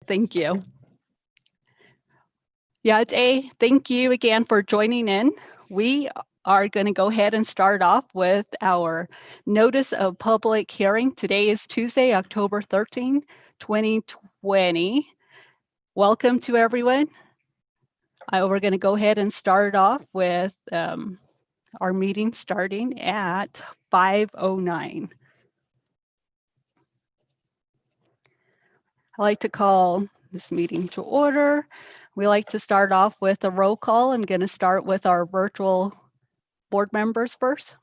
Thank you. Yeah, it's A. Thank you again for joining in. We are going to go ahead and start off with our notice of public hearing. Today is Tuesday, October 13, 2020. Welcome to everyone. We're going to go ahead and start off with our meeting starting at 5:09. I like to call this meeting to order. We like to start off with a roll call. I'm going to start with our virtual board members first.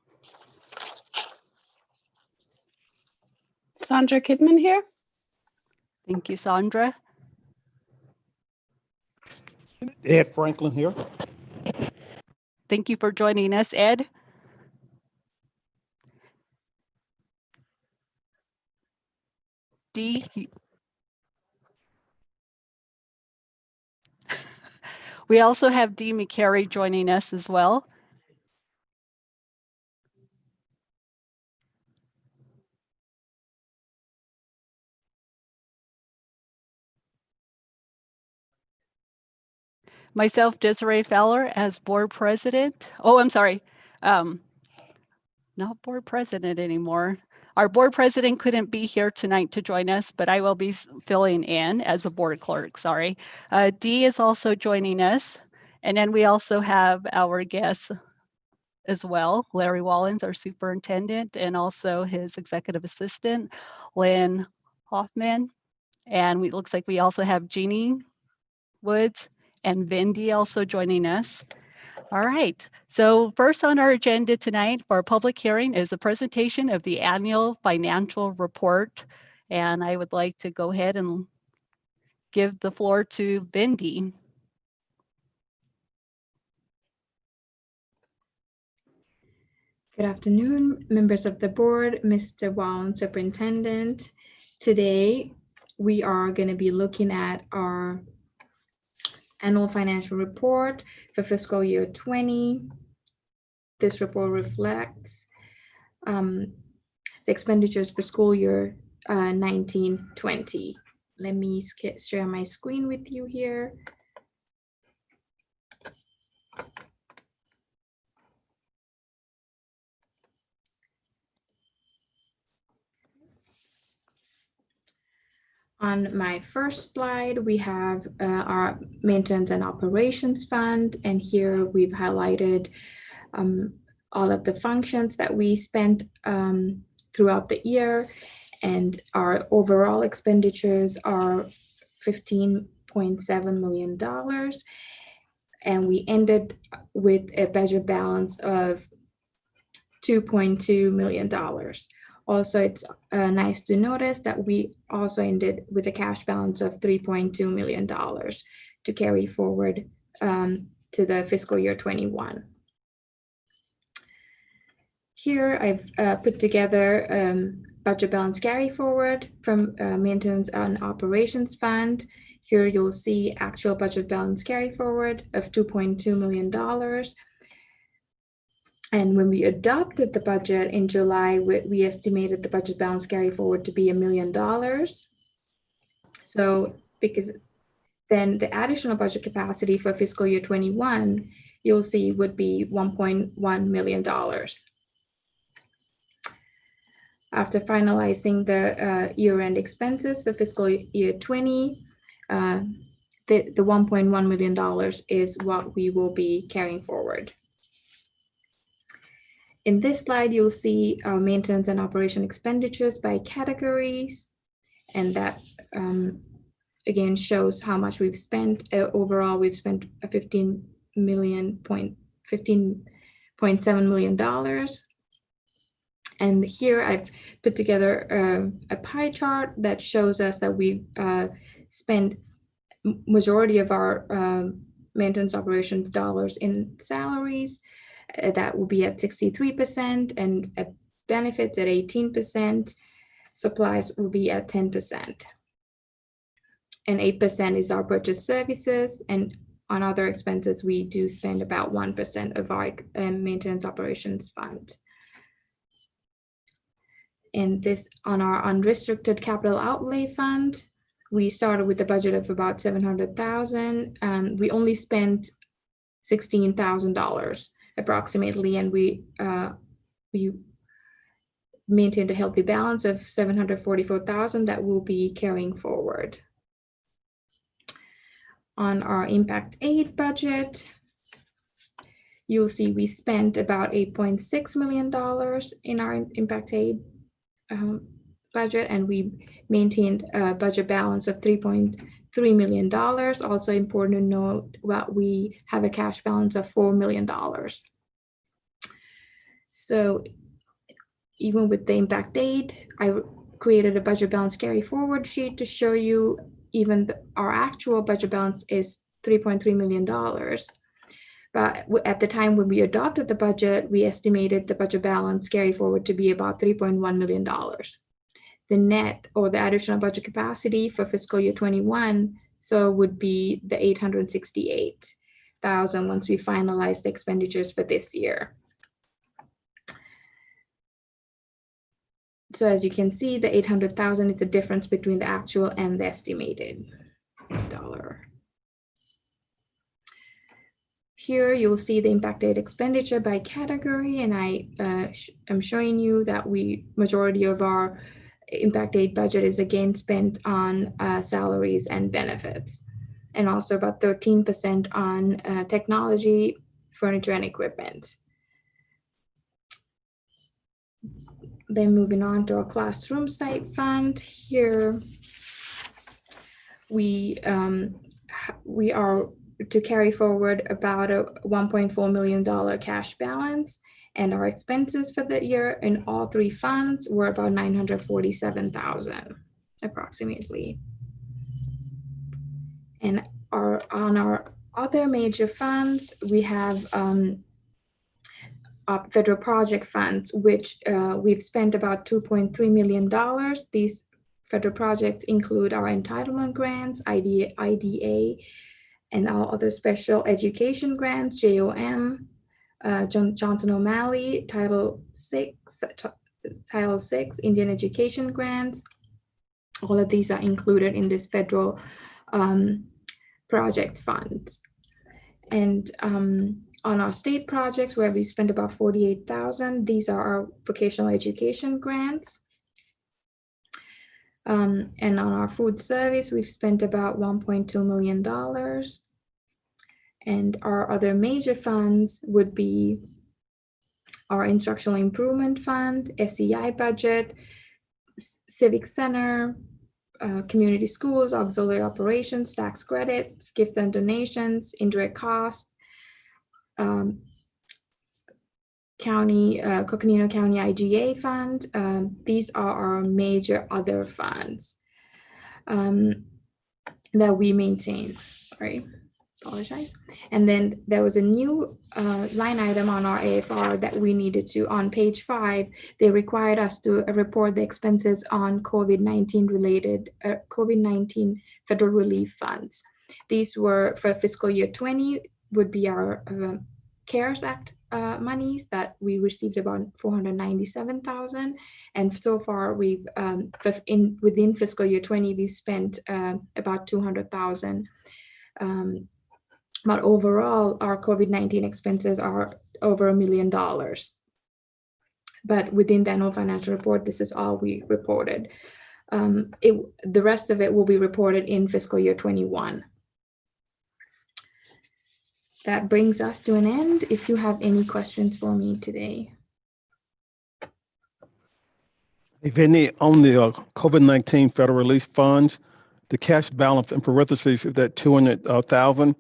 Sandra Kidman here. Thank you, Sandra. Ed Franklin here. Thank you for joining us, Ed. Dee. We also have Dee McCary joining us as well. Myself, Desiree Fowler, as board president. Oh, I'm sorry. Not board president anymore. Our board president couldn't be here tonight to join us, but I will be filling in as a board clerk, sorry. Dee is also joining us. And then we also have our guests as well, Larry Wallens, our superintendent, and also his executive assistant, Lynn Hoffman. And it looks like we also have Jeannie Woods and Vindy also joining us. All right, so first on our agenda tonight for a public hearing is a presentation of the annual financial report. And I would like to go ahead and give the floor to Vindy. Good afternoon, members of the board, Mr. Wallens, Superintendent. Today, we are going to be looking at our annual financial report for fiscal year 20. This report reflects the expenditures for school year 19-20. Let me share my screen with you here. On my first slide, we have our maintenance and operations fund, and here we've highlighted all of the functions that we spent throughout the year, and our overall expenditures are $15.7 million, and we ended with a budget balance of $2.2 million. Also, it's nice to notice that we also ended with a cash balance of $3.2 million to carry forward to the fiscal year 21. Here, I've put together budget balance carry forward from maintenance and operations fund. Here, you'll see actual budget balance carry forward of $2.2 million. And when we adopted the budget in July, we estimated the budget balance carry forward to be $1 million. So because then the additional budget capacity for fiscal year 21, you'll see would be $1.1 million. After finalizing the year-end expenses for fiscal year 20, the $1.1 million is what we will be carrying forward. In this slide, you'll see our maintenance and operation expenditures by categories, and that again shows how much we've spent. Overall, we've spent $15.7 million. And here I've put together a pie chart that shows us that we've spent majority of our maintenance operation dollars in salaries. That will be at 63%, and benefits at 18%. Supplies will be at 10%. And 8% is our purchase services. And on other expenses, we do spend about 1% of our maintenance operations fund. And this on our unrestricted capital outlay fund, We started with a budget of about $700,000. We only spent $16,000 approximately, and we maintained a healthy balance of $744,000 that we'll be carrying forward. On our Impact Aid budget, you'll see we spent about $8.6 million in our Impact Aid budget, and we maintained a budget balance of $3.3 million. Also important to note that we have a cash balance of $4 million. So even with the Impact Aid, I created a budget balance carry forward sheet to show you even our actual budget balance is $3.3 million. But at the time when we adopted the budget, we estimated the budget balance carry forward to be about $3.1 million. The net or the additional budget capacity for fiscal year 21 would be the $868,000 once we finalize the expenditures for this year. So as you can see, the $800,000 is the difference between the actual and the estimated dollar. Here you'll see the Impact Aid expenditure by category, and I am showing you that majority of our Impact Aid budget is again spent on salaries and benefits, and also about 13% on technology, furniture, and equipment. Then moving on to our classroom site fund, here we are to carry forward about a $1.4 million cash balance, and our expenses for the year in all three funds were about $947,000 approximately. And on our other major funds, we have federal project funds, which we've spent about $2.3 million. These federal projects include our entitlement grants, IDA, and our other special education grants, JOM, Johnson O'Malley, Title VI, Indian education grants. All of these are included in this federal project funds. And on our state projects, where we spent about $48,000, these are our vocational education grants. And on our food service, we've spent about $1.2 million. And our other major funds would be our Instructional Improvement Fund, SEI budget, Civic Center, community schools, auxiliary operations, tax credits, gifts and donations, indirect costs, Coconino County IGA fund. These are our major other funds that we maintain. Sorry, apologize. And then there was a new line item on our AFR that we needed to, on page 5, they required us to report the expenses on COVID-19 related, COVID-19 federal relief funds. These were for fiscal year 20, would be our CARES Act monies that we received about $497,000, and so far we've within fiscal year 20 we've spent about $200,000. But overall, our COVID-19 expenses are over $1 million. But within the annual financial report, this is all we reported. The rest of it will be reported in fiscal year 21. That brings us to an end. If you have any questions for me today. If any, on the COVID-19 federal relief funds, the cash balance in parentheses is that $200,000.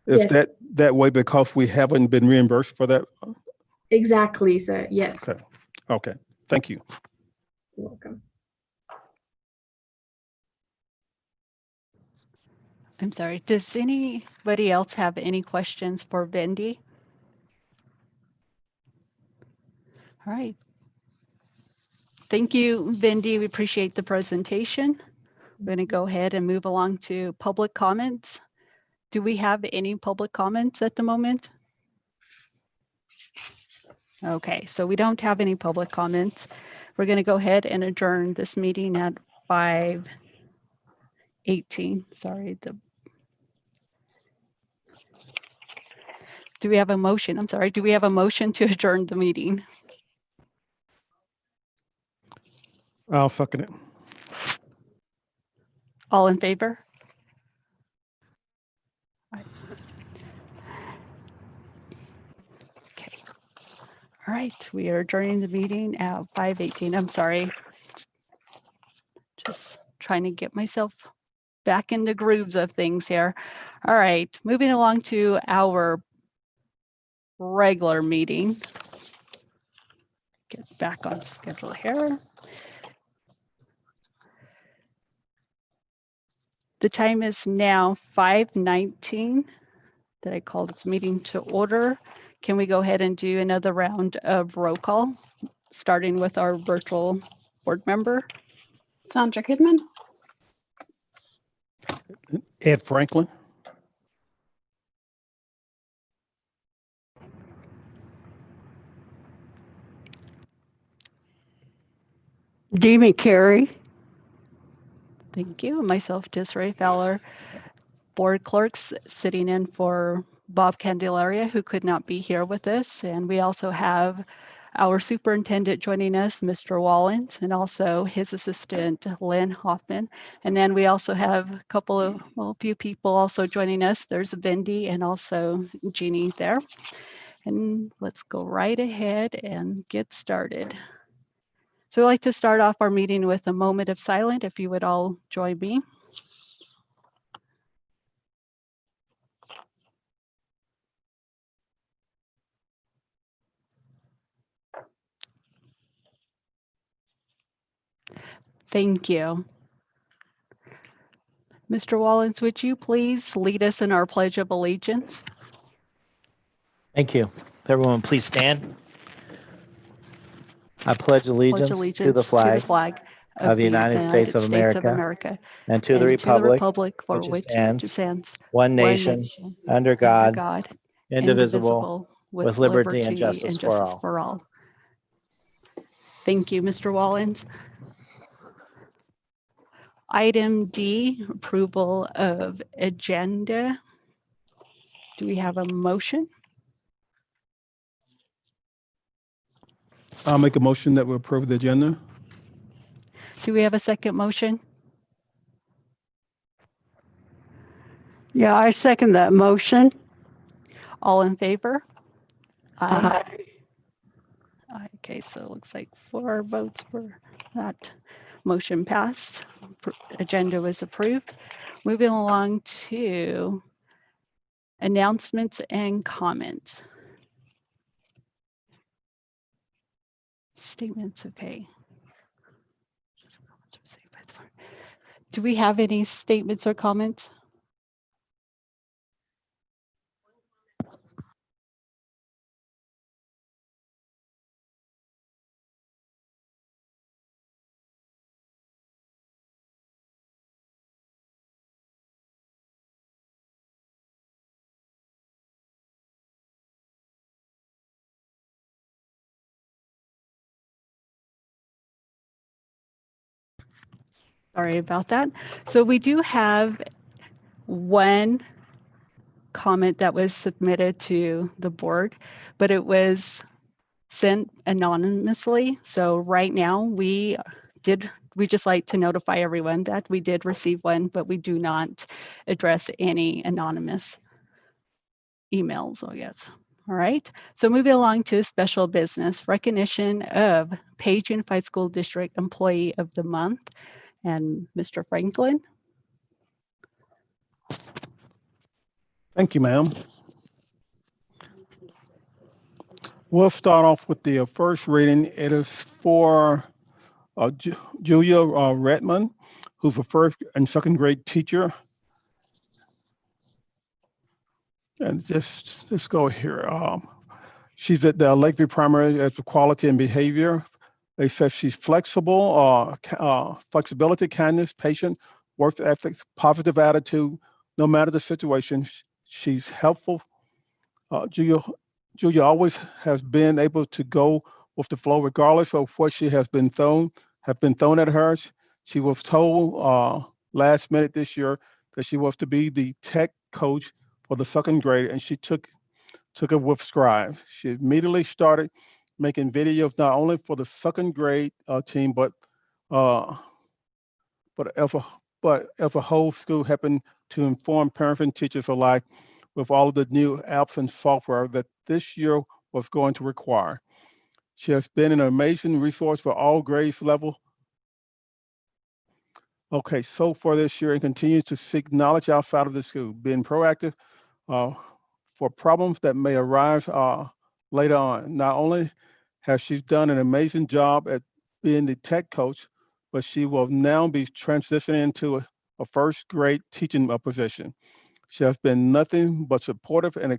Is Yes. that way because we haven't been reimbursed for that? Exactly, sir. Yes. Okay. Okay. Thank you. You're welcome. I'm sorry, does anybody else have any questions for Vendi? All right. Thank you, Vendi. We appreciate the presentation. We're going to go ahead and move along to public comments. Do we have any public comments at the moment? Okay, so we don't have any public comments. We're going to go ahead and adjourn this meeting at 5:08. 18. Sorry. Do we have a motion? I'm sorry. Do we have a motion to adjourn the meeting? I'll second it. All in favor? Aye. Okay. All right. We are adjourning the meeting at 5:18. I'm sorry. Just trying to get myself back in the grooves of things here. All right. Moving along to our regular meeting. Get back on schedule here. The time is now 5:19 that I called this meeting to order. Can we go ahead and do another round of roll call, starting with our virtual board member? Sandra Kidman, Ed Franklin. Dee McCary. Thank you. Myself, Desiree Fowler. Board clerks sitting in for Bob Candelaria, who could not be here with us. And we also have our superintendent joining us, Mr. Wallens, and also his assistant, Lynn Hoffman. And then we also have a couple of, well, a few people also joining us. There's Vindy and also Jeannie there. And let's go right ahead and get started. So I'd like to start off our meeting with a moment of silence, if you would all join me. Thank you. Mr. Wallens, would you please lead us in our Pledge of Allegiance? Thank you. Everyone, please stand. I pledge Pledge allegiance to the flag of the United States of America and to the republic for which which stands, it stands, one nation, under God, God, indivisible, with liberty and justice for all. Thank you, Mr. Wallens. Item D, approval of agenda. Do we have a motion? I'll make a motion that we approve the agenda. Do we have a second motion? Yeah, I second that motion. All in favor? Aye. Okay, so it looks like 4 votes for that. Motion passed. Agenda was approved. Moving along to announcements and comments. Statements, okay. Do we have any statements or comments? Sorry about that. So we do have one comment that was submitted to the board, but it was sent anonymously. So right now we just like to notify everyone that we did receive one, but we do not address any anonymous emails, I guess. All right, so moving along to special business, recognition of Page Unified School District Employee of the Month. And Mr. Franklin. Thank you, ma'am. We'll start off with the first reading. It is for Julia Redmond, who's a first and second grade teacher. And let's go here. She's at the Lakeview Primary as for quality and behavior. They said she's flexible, flexibility, kindness, patient, work ethics, positive attitude, no matter the situation. She's helpful. Julia always has been able to go with the flow regardless of what have been thrown at her. She was told last minute this year that she was to be the tech coach for the second grade, and she took it with stride. She immediately started making videos not only for the second grade team, uh, but as a whole school, helping to inform parents and teachers alike with all of the new apps and software that this year was going to require. She has been an amazing resource for all grades level. Okay, so for this year and continues to seek knowledge outside of the school, being proactive uh, for problems that may arise later on. Not only has she done an amazing job at being the tech coach, but she will now be transitioning into a first grade teaching position. She has been nothing but supportive and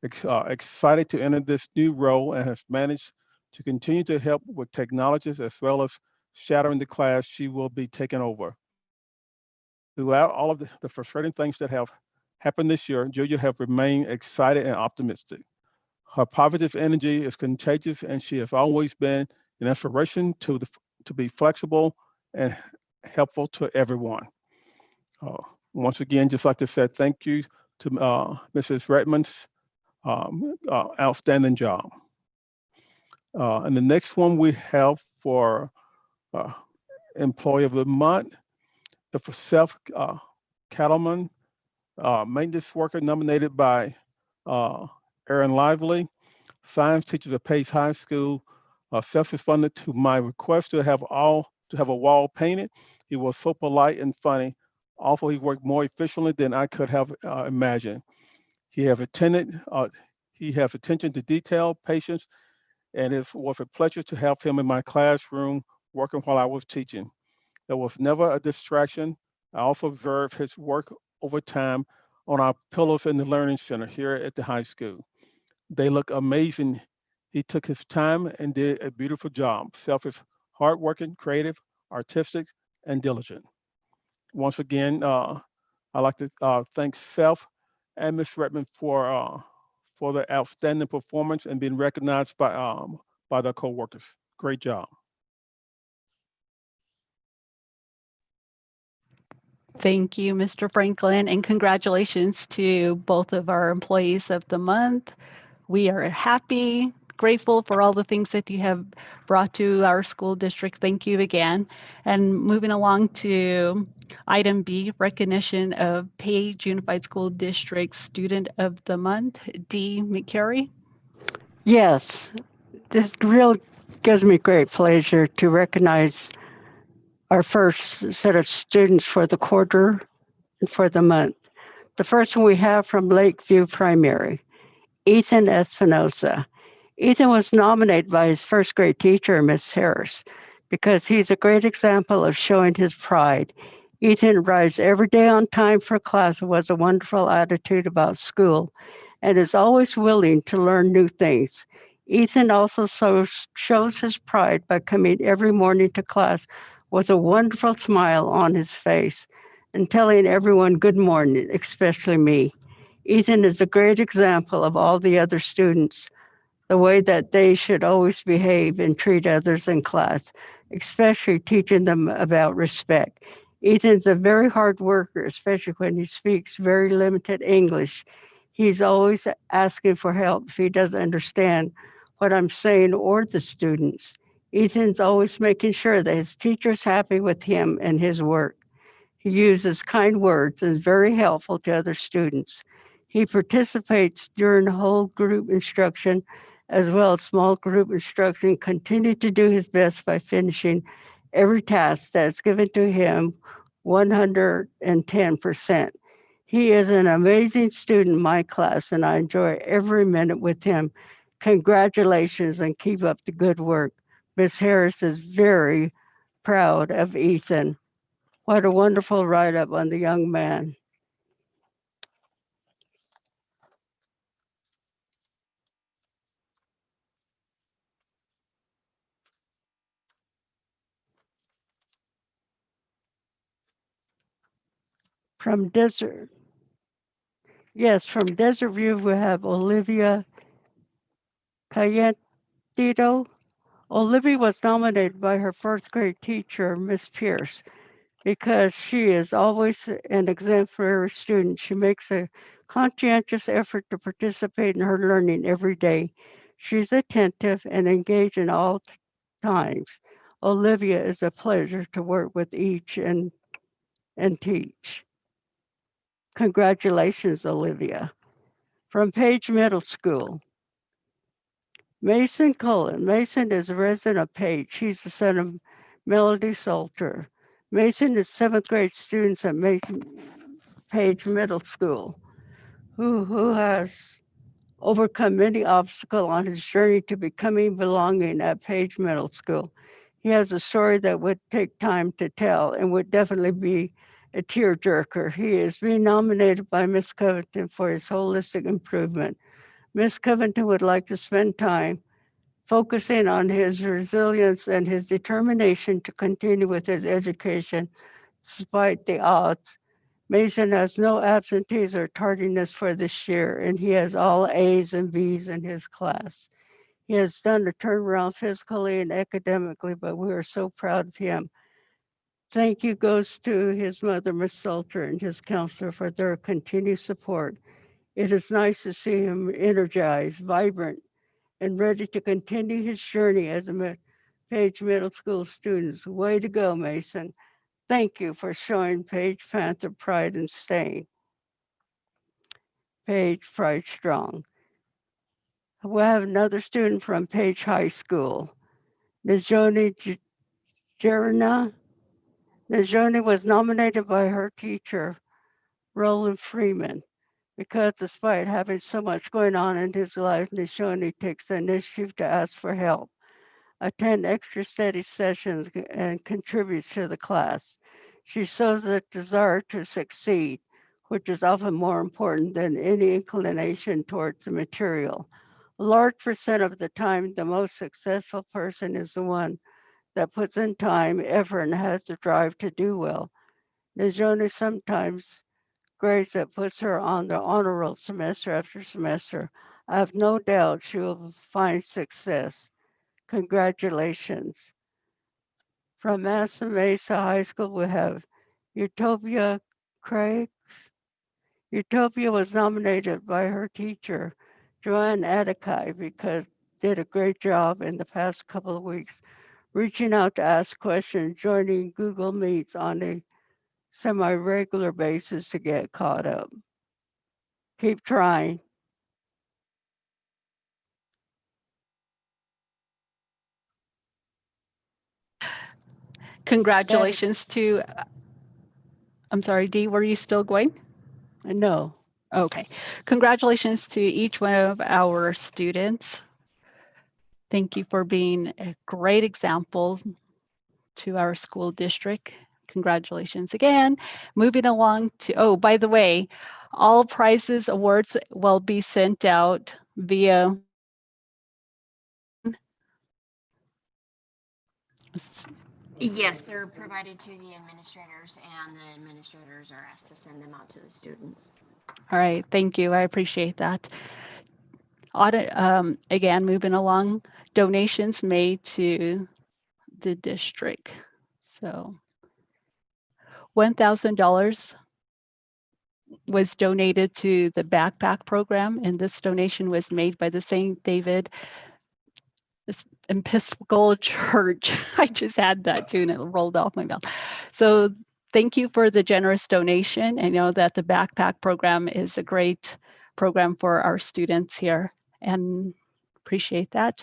excited to enter this new role and has managed to continue to help with technologies as well as shadowing the class she will be taking over. Throughout all of the frustrating things that have happened this year, Julia have remained excited and optimistic. Her positive energy is contagious, and she has always been an inspiration to be flexible and helpful to everyone. Uh, Once again, just like to say thank you to Mrs. Redmond's outstanding job. And the next one we have for uh, Employee of the Month, the for Self Cattleman maintenance worker nominated by uh, Aaron Lively. Science teacher at Pace High School self-responded to my request to have a wall painted. He was so polite and funny. Also, he worked more efficiently than I could have imagined. He have attended. He has attention to detail, patience, and it was a pleasure to have him in my classroom working while I was teaching. There was never a distraction. I also observed his work over time on our pillars in the Learning Center here at the high school. They look amazing. He took his time and did a beautiful job. Self is hardworking, creative, artistic, and diligent. Once again, I'd like to thank Self and Ms. Redmond for the outstanding performance and being recognized by their coworkers. Great job. Thank you, Mr. Franklin, and congratulations to both of our employees of the month. We are happy, grateful for all the things that you have brought to our school district. Thank you again. And moving along to item B, recognition of Page Unified School District Student of the Month, D. McCary. Yes, this really gives me great pleasure to recognize our first set of students for the quarter and for the month. The first one we have from Lakeview Primary, Ethan Espinosa. Ethan was nominated by his first grade teacher, Miss Harris, because he's a great example of showing his pride. Ethan arrives every day on time for class and has a wonderful attitude about school and is always willing to learn new things. Ethan also shows his pride by coming every morning to class with a wonderful smile on his face and telling everyone good morning, especially me. Ethan is a great example of all the other students, the way that they should always behave and treat others in class, especially teaching them about respect. Ethan's a very hard worker, especially when he speaks very limited English. He's always asking for help if he doesn't understand what I'm saying or the students. Ethan's always making sure that his teacher's happy with him and his work. He uses kind words and is very helpful to other students. He participates during whole group instruction as well as small group instruction, continued to do his best by finishing every task that's given to him 110%. He is an amazing student in my class, and I enjoy every minute with him. Congratulations and keep up the good work. Miss Harris is very proud of Ethan. What a wonderful write-up on the young man. From Desert, yes, from Desert View, we have Olivia Cayetito. Olivia was nominated by her fourth grade teacher, Miss Pierce, because she is always an exemplary student. She makes a conscientious effort to participate in her learning every day. She's attentive and engaged in all times. Olivia is a pleasure to work with each and teach. Congratulations, Olivia. From Page Middle School, Mason Cullen. Mason is a resident of Page. He's the son of Melody Salter. Mason is 7th grade students at Page Middle School, who has overcome many obstacles on his journey to becoming belonging at Page Middle School. He has a story that would take time to tell and would definitely be a tearjerker. He is being nominated by Miss Covington for his holistic improvement. Miss Covington would like to spend time focusing on his resilience and his determination to continue with his education despite the odds. Mason has no absentees or tardiness for this year, and he has all A's and B's in his class. He has done a turnaround physically and academically, but we are so proud of him. Thank you goes to his mother, Miss Salter, and his counselor for their continued support. It is nice to see him energized, vibrant, and ready to continue his journey as a Page Middle School student. Way to go, Mason. Thank you for showing Page Panther pride and staying Page Pride strong. We have another student from Page High School, Najoni Jerna. Najoni was nominated by her teacher, Roland Freeman, because despite having so much going on in his life, Najoni takes the initiative to ask for help, attend extra study sessions, and contributes to the class. She shows a desire to succeed, which is often more important than any inclination towards the material. A large percent of the time, the most successful person is the one that puts in time, effort, and has the drive to do well. Najoni sometimes grades that puts her on the honor roll semester after semester. I have no doubt she will find success. Congratulations. From Madison Mesa High School, we have Utopia Craig. Utopia was nominated by her teacher, Joanne Adekai, because did a great job in the past couple of weeks, reaching out to ask questions, joining Google Meets on a semi-regular basis to get caught up. Keep trying. Congratulations to, I'm sorry, Dee, were you still going? No. Okay. Congratulations to each one of our students. Thank you for being a great example to our school district. Congratulations again. Moving along to, oh, by the way, all prizes, awards will be sent out via Yes, they're provided to the administrators, and the administrators are asked to send them out to the students. All right, thank you. I appreciate that. Audit, again, moving along, donations made to the district. So $1,000 was donated to the backpack program, and this donation was made by the St. David Episcopal Church. I just had that too, and it rolled off my mouth. So thank you for the generous donation. I know that the backpack program is a great program for our students here, and appreciate that.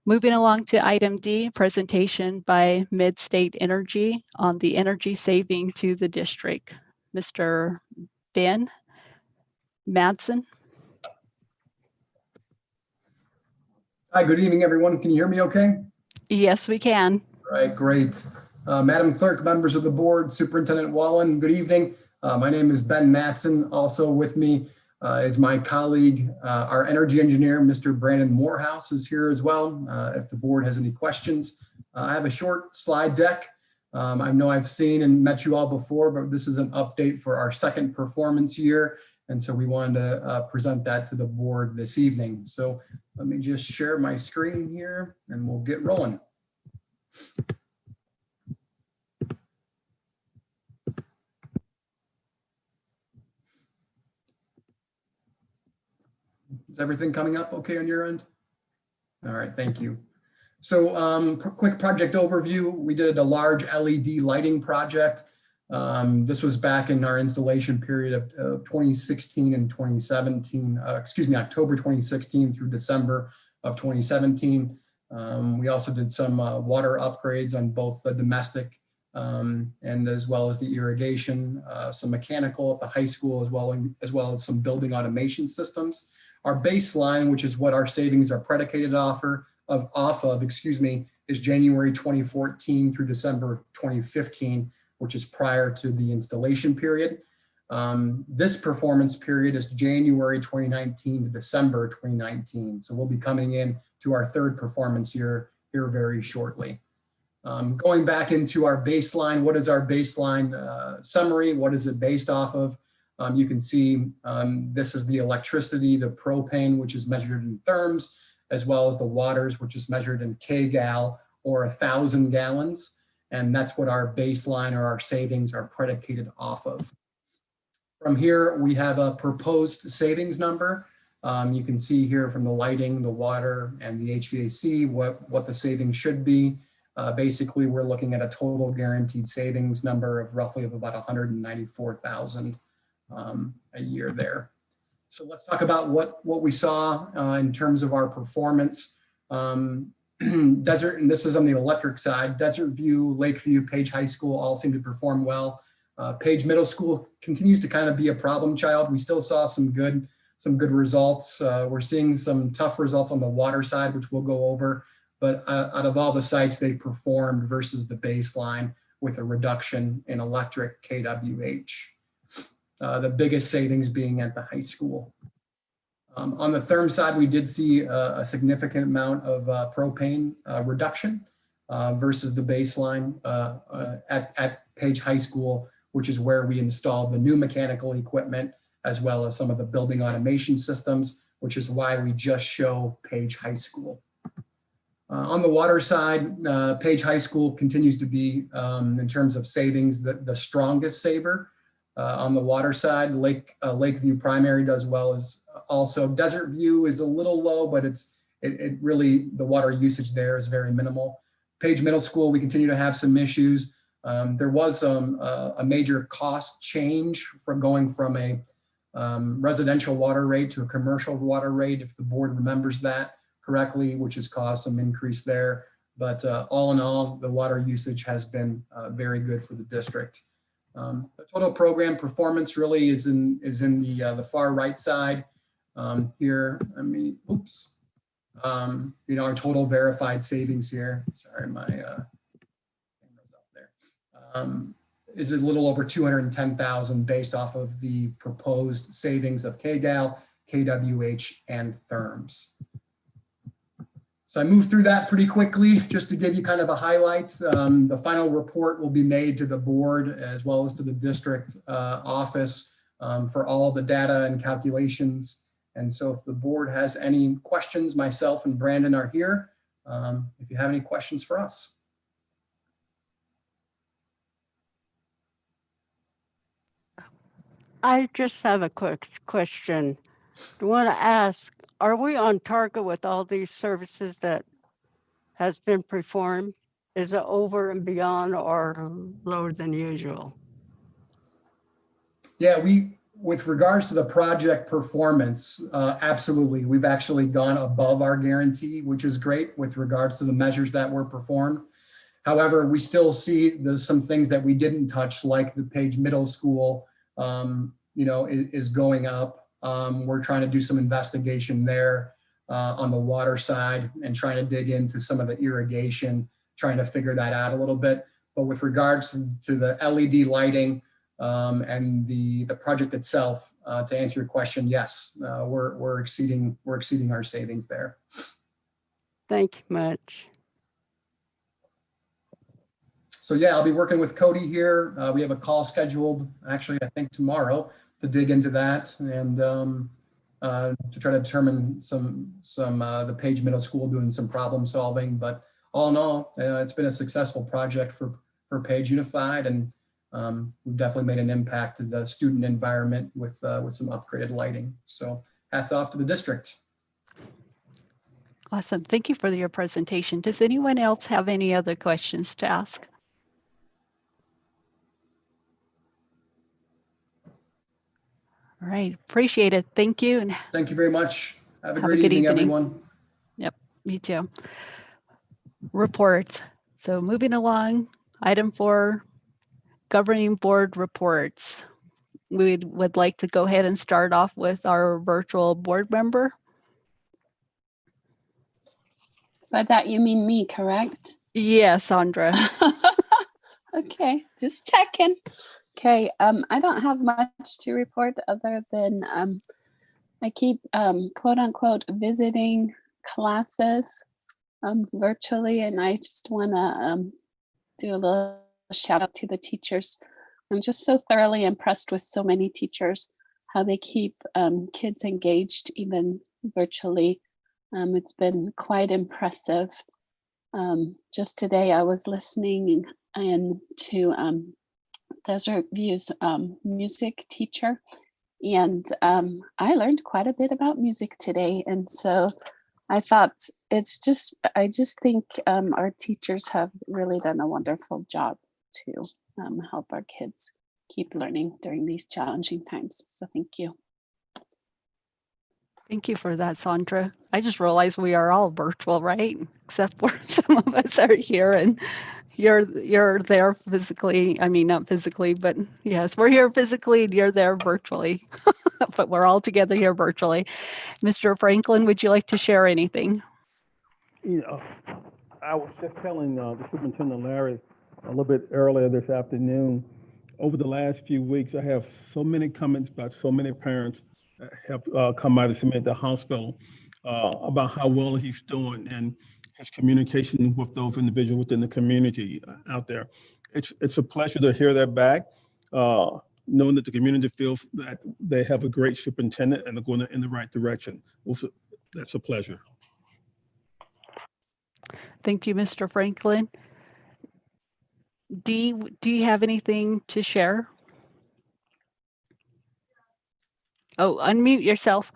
Moving along to item D, presentation by Mid-State Energy on the energy saving to the district. Mr. Ben Madsen. Hi, good evening, everyone. Can you hear me okay? Yes, we can. All right, great. Madam Clerk, members of the board, Superintendent Wallen, good evening. My name is Ben Matson. Also with me is my colleague, our energy engineer, Mr. Brandon Morehouse is here as well. If the board has any questions. I have a short slide deck. I know I've seen and met you all before, but this is an update for our second performance year. And so we wanted to present that to the board this evening. So let me just share my screen here and we'll get rolling. Is everything coming up okay on your end? All right, thank you. So quick project overview. We did a large LED lighting project. This was back in our installation period of 2016 and 2017, excuse me, October 2016 through December of 2017. We also did some water upgrades on both the domestic and as well as the irrigation, some mechanical at the high school, as well as some building automation systems. Our baseline, which is what our savings are predicated off of, excuse me, is January 2014 through December 2015, which is prior to the installation period. This performance period is January 2019 to December 2019. So we'll be coming in to our third performance year here very shortly. Going back into our baseline, what is our baseline summary? What is it based off of? You can see this is the electricity, the propane, which is measured in therms, as well as the waters, which is measured in kgal or 1,000 gallons. And that's what our baseline or our savings are predicated off of. From here, we have a proposed savings number. You can see here from the lighting, the water, and the HVAC, what the savings should be. Basically, we're looking at a total guaranteed savings number of roughly of about $194,000 a year there. So let's talk about what we saw in terms of our performance. Desert, and this is on the electric side, Desert View, Lakeview, Page High School all seem to perform well. Page Middle School continues to kind of be a problem child. We still saw some good results. We're seeing some tough results on the water side, which we'll go over. But out of all the sites, they performed versus the baseline with a reduction in electric kWh. The biggest savings being at the high school. On the therm side, we did see a significant amount of propane reduction versus the baseline at Page High School, which is where we installed the new mechanical equipment, as well as some of the building automation systems, which is why we just show Page High School. On the water side, Page High School continues to be, in terms of savings, the strongest saver. On the water side, Lakeview Primary does well as also. Desert View is a little low, but it really, the water usage there is very minimal. Page Middle School, we continue to have some issues. There was a major cost change from going from a residential water rate to a commercial water rate, if the board remembers that correctly, which has caused some increase there. But all in all, the water usage has been very good for the district. The total program performance really is in the far right side here. Oops. Our total verified savings here. Sorry, my camera's up there. Is a little over 210,000 based off of the proposed savings of kgal, kWh, and therms. So I moved through that pretty quickly just to give you kind of a highlight. The final report will be made to the board as well as to the district office for all the data and calculations. And so if the board has any questions, myself and Brandon are here. If you have any questions for us. I just have a quick question. I want to ask, are we on target with all these services that has been performed? Is it over and beyond or lower than usual? Yeah, with regards to the project performance, absolutely. We've actually gone above our guarantee, which is great with regards to the measures that were performed. However, we still see there's some things that we didn't touch, like the Page Middle School, is going up. We're trying to do some investigation there on the water side and trying to dig into some of the irrigation, trying to figure that out a little bit. But with regards to the LED lighting and the project itself, to answer your question, yes, we're exceeding our savings there. Thank you much. So yeah, I'll be working with Cody here. We have a call scheduled, actually, I think tomorrow, to dig into that and to try to determine the Page Middle School doing some problem solving. But all in all, it's been a successful project for Page Unified, and we've definitely made an impact to the student environment with some upgraded lighting. So hats off to the district. Awesome. Thank you for your presentation. Does anyone else have any other questions to ask? All right. Appreciate it. Thank you. And Thank you very much. Have a Have a great good evening, evening. everyone. Yep, me too. Reports. So moving along, item 4, governing board reports. We would like to go ahead and start off with our virtual board member. By that you mean me, correct? Yes, Sandra. Okay, just checking. Okay, I don't have much to report other than I keep quote unquote visiting classes virtually, and I just want to do a little shout out to the teachers. I'm just so thoroughly impressed with so many teachers, how they keep kids engaged even virtually. It's been quite impressive. Just today I was listening and to Desert View's music teacher, and I learned quite a bit about music today. And so I thought I just think our teachers have really done a wonderful job to help our kids keep learning during these challenging times. So thank you. Thank you for that, Sandra. I just realized we are all virtual, right? Except for some of us are here and you're there physically. I mean, not physically, but yes, we're here physically and you're there virtually. But we're all together here virtually. Mr. Franklin, would you like to share anything? You know, I was just telling the Superintendent Larry a little bit earlier this afternoon. Over the last few weeks, I have so many comments by so many parents that have come out and submitted to the hospital about how well he's doing and his communication with those individuals within the community out there. It's a pleasure to hear that back, knowing that the community feels that they have a great superintendent and they're going in the right direction. Also, that's a pleasure. Thank you, Mr. Franklin. Dee, do you have anything to share? Oh, unmute yourself.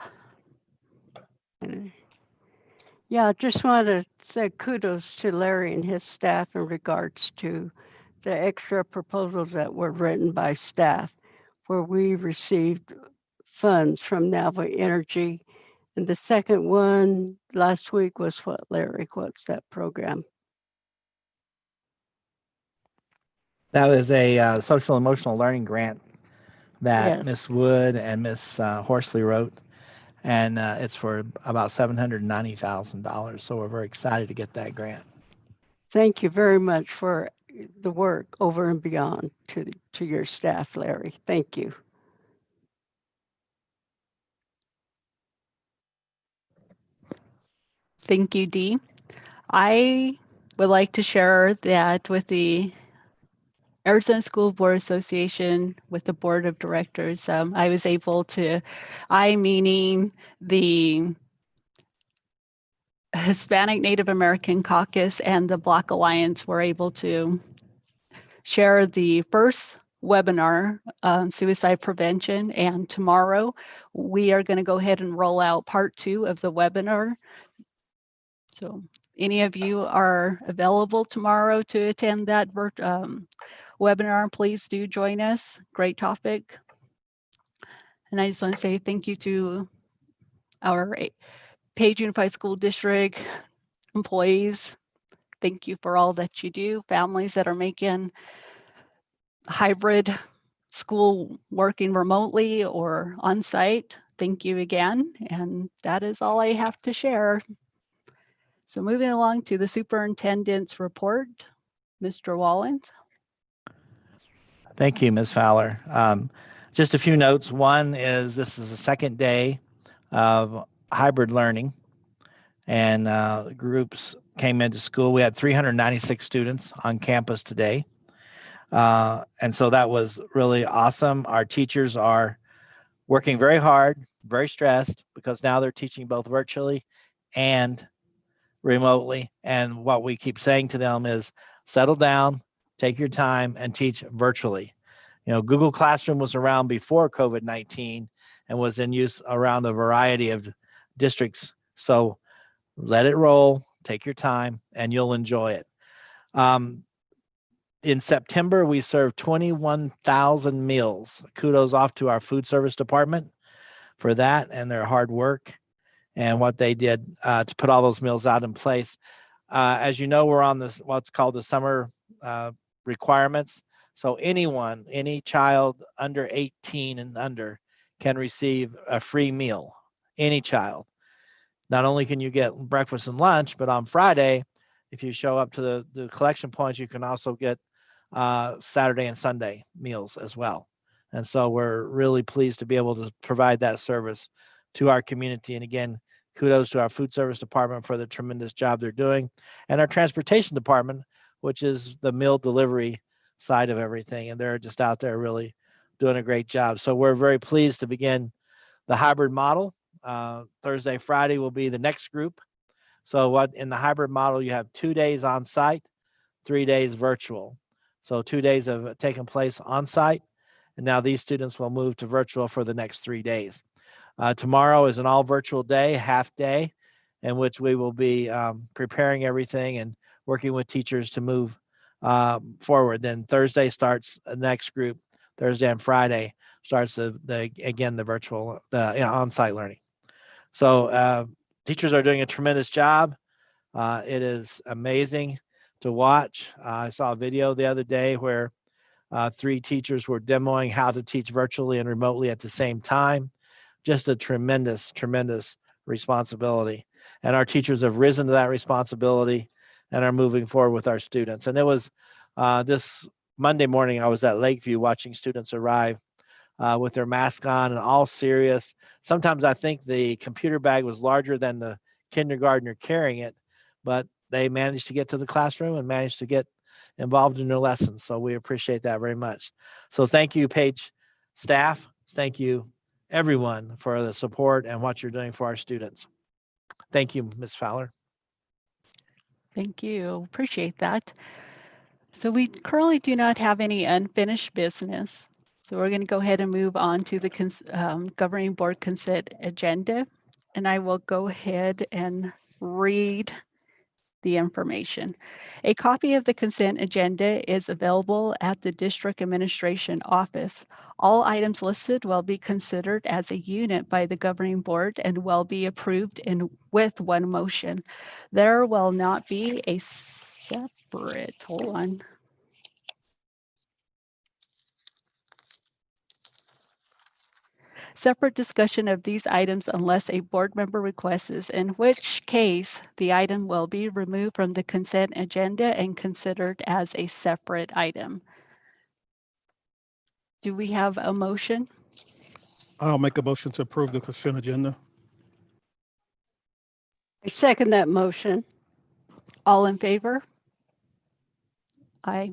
Yeah, I just want to say kudos to Larry and his staff in regards to the extra proposals that were written by staff, where we received funds from Nava Energy. And the second one last week was what, Larry? What's that program? That was a social emotional learning grant that Yes. Miss Wood and Miss Horsley wrote. And it's for about $790,000. So we're very excited to get that grant. Thank you very much for the work over and beyond to your staff, Larry. Thank you. Thank you, Dee. I would like to share that with the Arizona School Board Association, with the board of directors, I was able to, meaning the Hispanic Native American Caucus and the Black Alliance, were able to share the first webinar on suicide prevention. And tomorrow we are going to go ahead and roll out part 2 of the webinar. So any of you are available tomorrow to attend that webinar, please do join us. Great topic. And I just want to say thank you to our Page Unified School District employees. Thank you for all that you do. Families that are making hybrid school working remotely or on site, thank you again. And that is all I have to share. So moving along to the superintendent's report, Mr. Wallens. Thank you, Ms. Fowler. Just a few notes. One is this is the second day of hybrid learning, and groups came into school. We had 396 students on campus today. And so that was really awesome. Our teachers are working very hard, very stressed, because now they're teaching both virtually and remotely. And what we keep saying to them is settle down, take your time, and teach virtually. You know, Google Classroom was around before COVID-19 and was in use around a variety of districts. So let it roll, take your time, and you'll enjoy it. In September, we served 21,000 meals. Kudos off to our food service department for that and their hard work and what they did to put all those meals out in place. As you know, we're on this what's called the summer requirements. So anyone, any child under 18 and under can receive a free meal, any child. Not only can you get breakfast and lunch, but on Friday, if you show up to the collection points, you can also get Saturday and Sunday meals as well. And so we're really pleased to be able to provide that service to our community. And again, kudos to our food service department for the tremendous job they're doing, and our transportation department, which is the meal delivery side of everything. And they're just out there really doing a great job. So we're very pleased to begin the hybrid model. Thursday, Friday will be the next group. So what in the hybrid model, you have 2 days on site, 3 days virtual. So 2 days have taken place on site, and now these students will move to virtual for the next 3 days. Tomorrow is an all virtual day, half day, in which we will be preparing everything and working with teachers to move forward. Then Thursday starts the next group. Thursday and Friday starts the virtual, on-site learning. So teachers are doing a tremendous job. It is amazing to watch. I saw a video the other day where 3 teachers were demoing how to teach virtually and remotely at the same time. Just a tremendous, tremendous responsibility. And our teachers have risen to that responsibility and are moving forward with our students. And it was this Monday morning, I was at Lakeview watching students arrive with their mask on and all serious. Sometimes I think the computer bag was larger than the kindergartner carrying it, but they managed to get to the classroom and managed to get involved in their lessons. So we appreciate that very much. So thank you, Page staff. Thank you, everyone, for the support and what you're doing for our students. Thank you, Ms. Fowler. Thank you. Appreciate that. So we currently do not have any unfinished business. So we're going to go ahead and move on to the governing board consent agenda. And I will go ahead and read the information. A copy of the consent agenda is available at the district administration office. All items listed will be considered as a unit by the governing board and will be approved with one motion. There will not be a separate, hold on. Separate discussion of these items unless a board member requests, in which case the item will be removed from the consent agenda and considered as a separate item. Do we have a motion? I'll make a motion to approve the consent agenda. I second that motion. All in favor? Aye.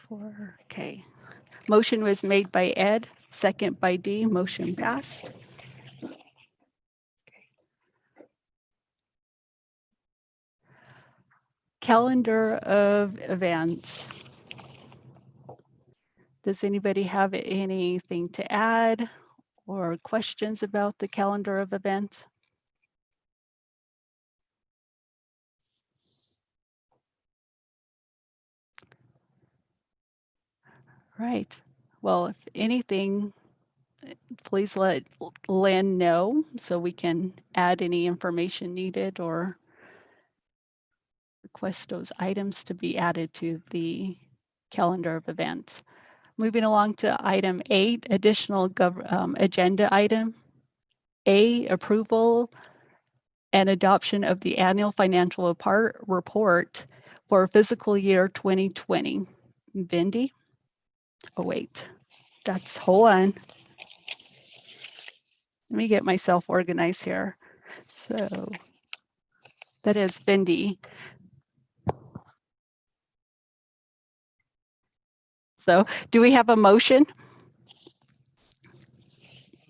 4, okay. Motion was made by Ed, second by Dee, motion passed. Calendar of events. Does anybody have anything to add or questions about the calendar of events? Right. Well, if anything, please let Lynn know so we can add any information needed or request those items to be added to the calendar of events. Moving along to item 8, additional agenda item. A, approval and adoption of the annual financial report for fiscal year 2020. Vindy? Oh, wait, hold on. Let me get myself organized here. So that is Vindy. So do we have a motion?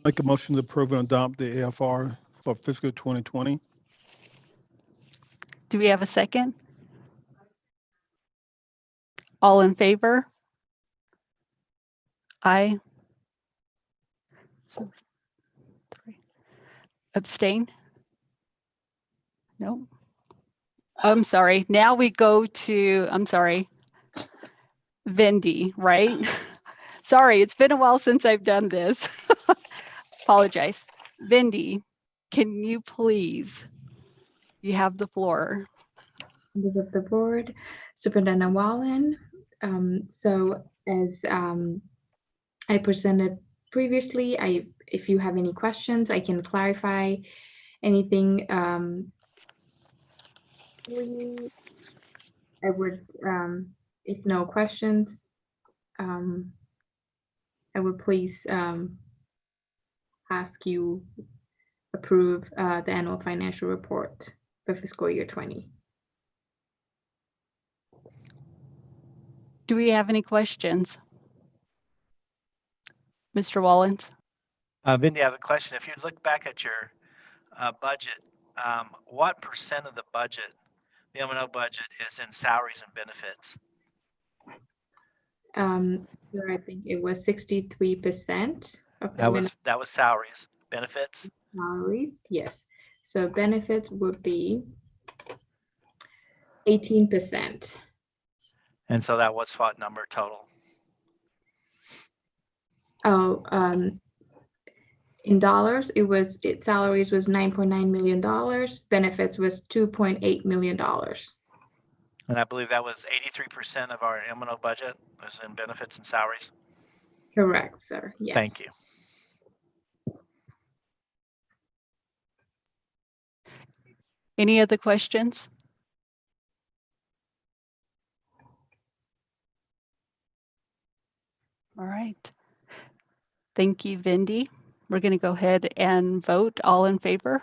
Make a motion to approve and adopt the AFR for fiscal 2020. Do we have a second? All in favor? Aye. So 3. Abstain? No. I'm sorry. Now we go to, I'm sorry, Vindy, right? Sorry, it's been a while since I've done this. Apologize. Vindy, can you please? You have the floor. Members of the board, Superintendent Wallen. So as I presented previously, if you have any questions, I can clarify anything for you. I would, if no questions, I would please ask you approve the annual financial report for fiscal year 20. Do we have any questions? Mr. Wallens? Vindy, I have a question. If you look back at your budget, what percent of the budget, the M&O budget, is in salaries and benefits? So I think it was 63% of the That was salaries. Benefits? salaries, yes. So benefits would be 18%. And so that was what number total? Oh, in dollars, salaries was $9.9 million. Benefits was $2.8 million. And I believe that was 83% of our M&O budget was in benefits and salaries. Correct, sir. Yes. Thank you. Any other questions? All right. Thank you, Vindy. We're going to go ahead and vote. All in favor?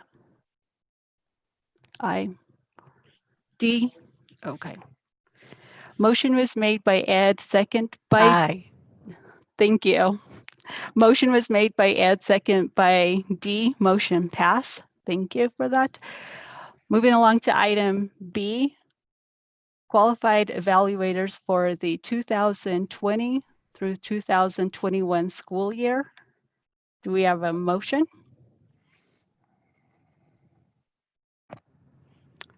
Aye. D? Okay. Motion was made by Ed, second by, Aye. thank you. Motion was made by Ed, second by D. Motion pass. Thank you for that. Moving along to item B, qualified evaluators for the 2020 through 2021 school year. Do we have a motion?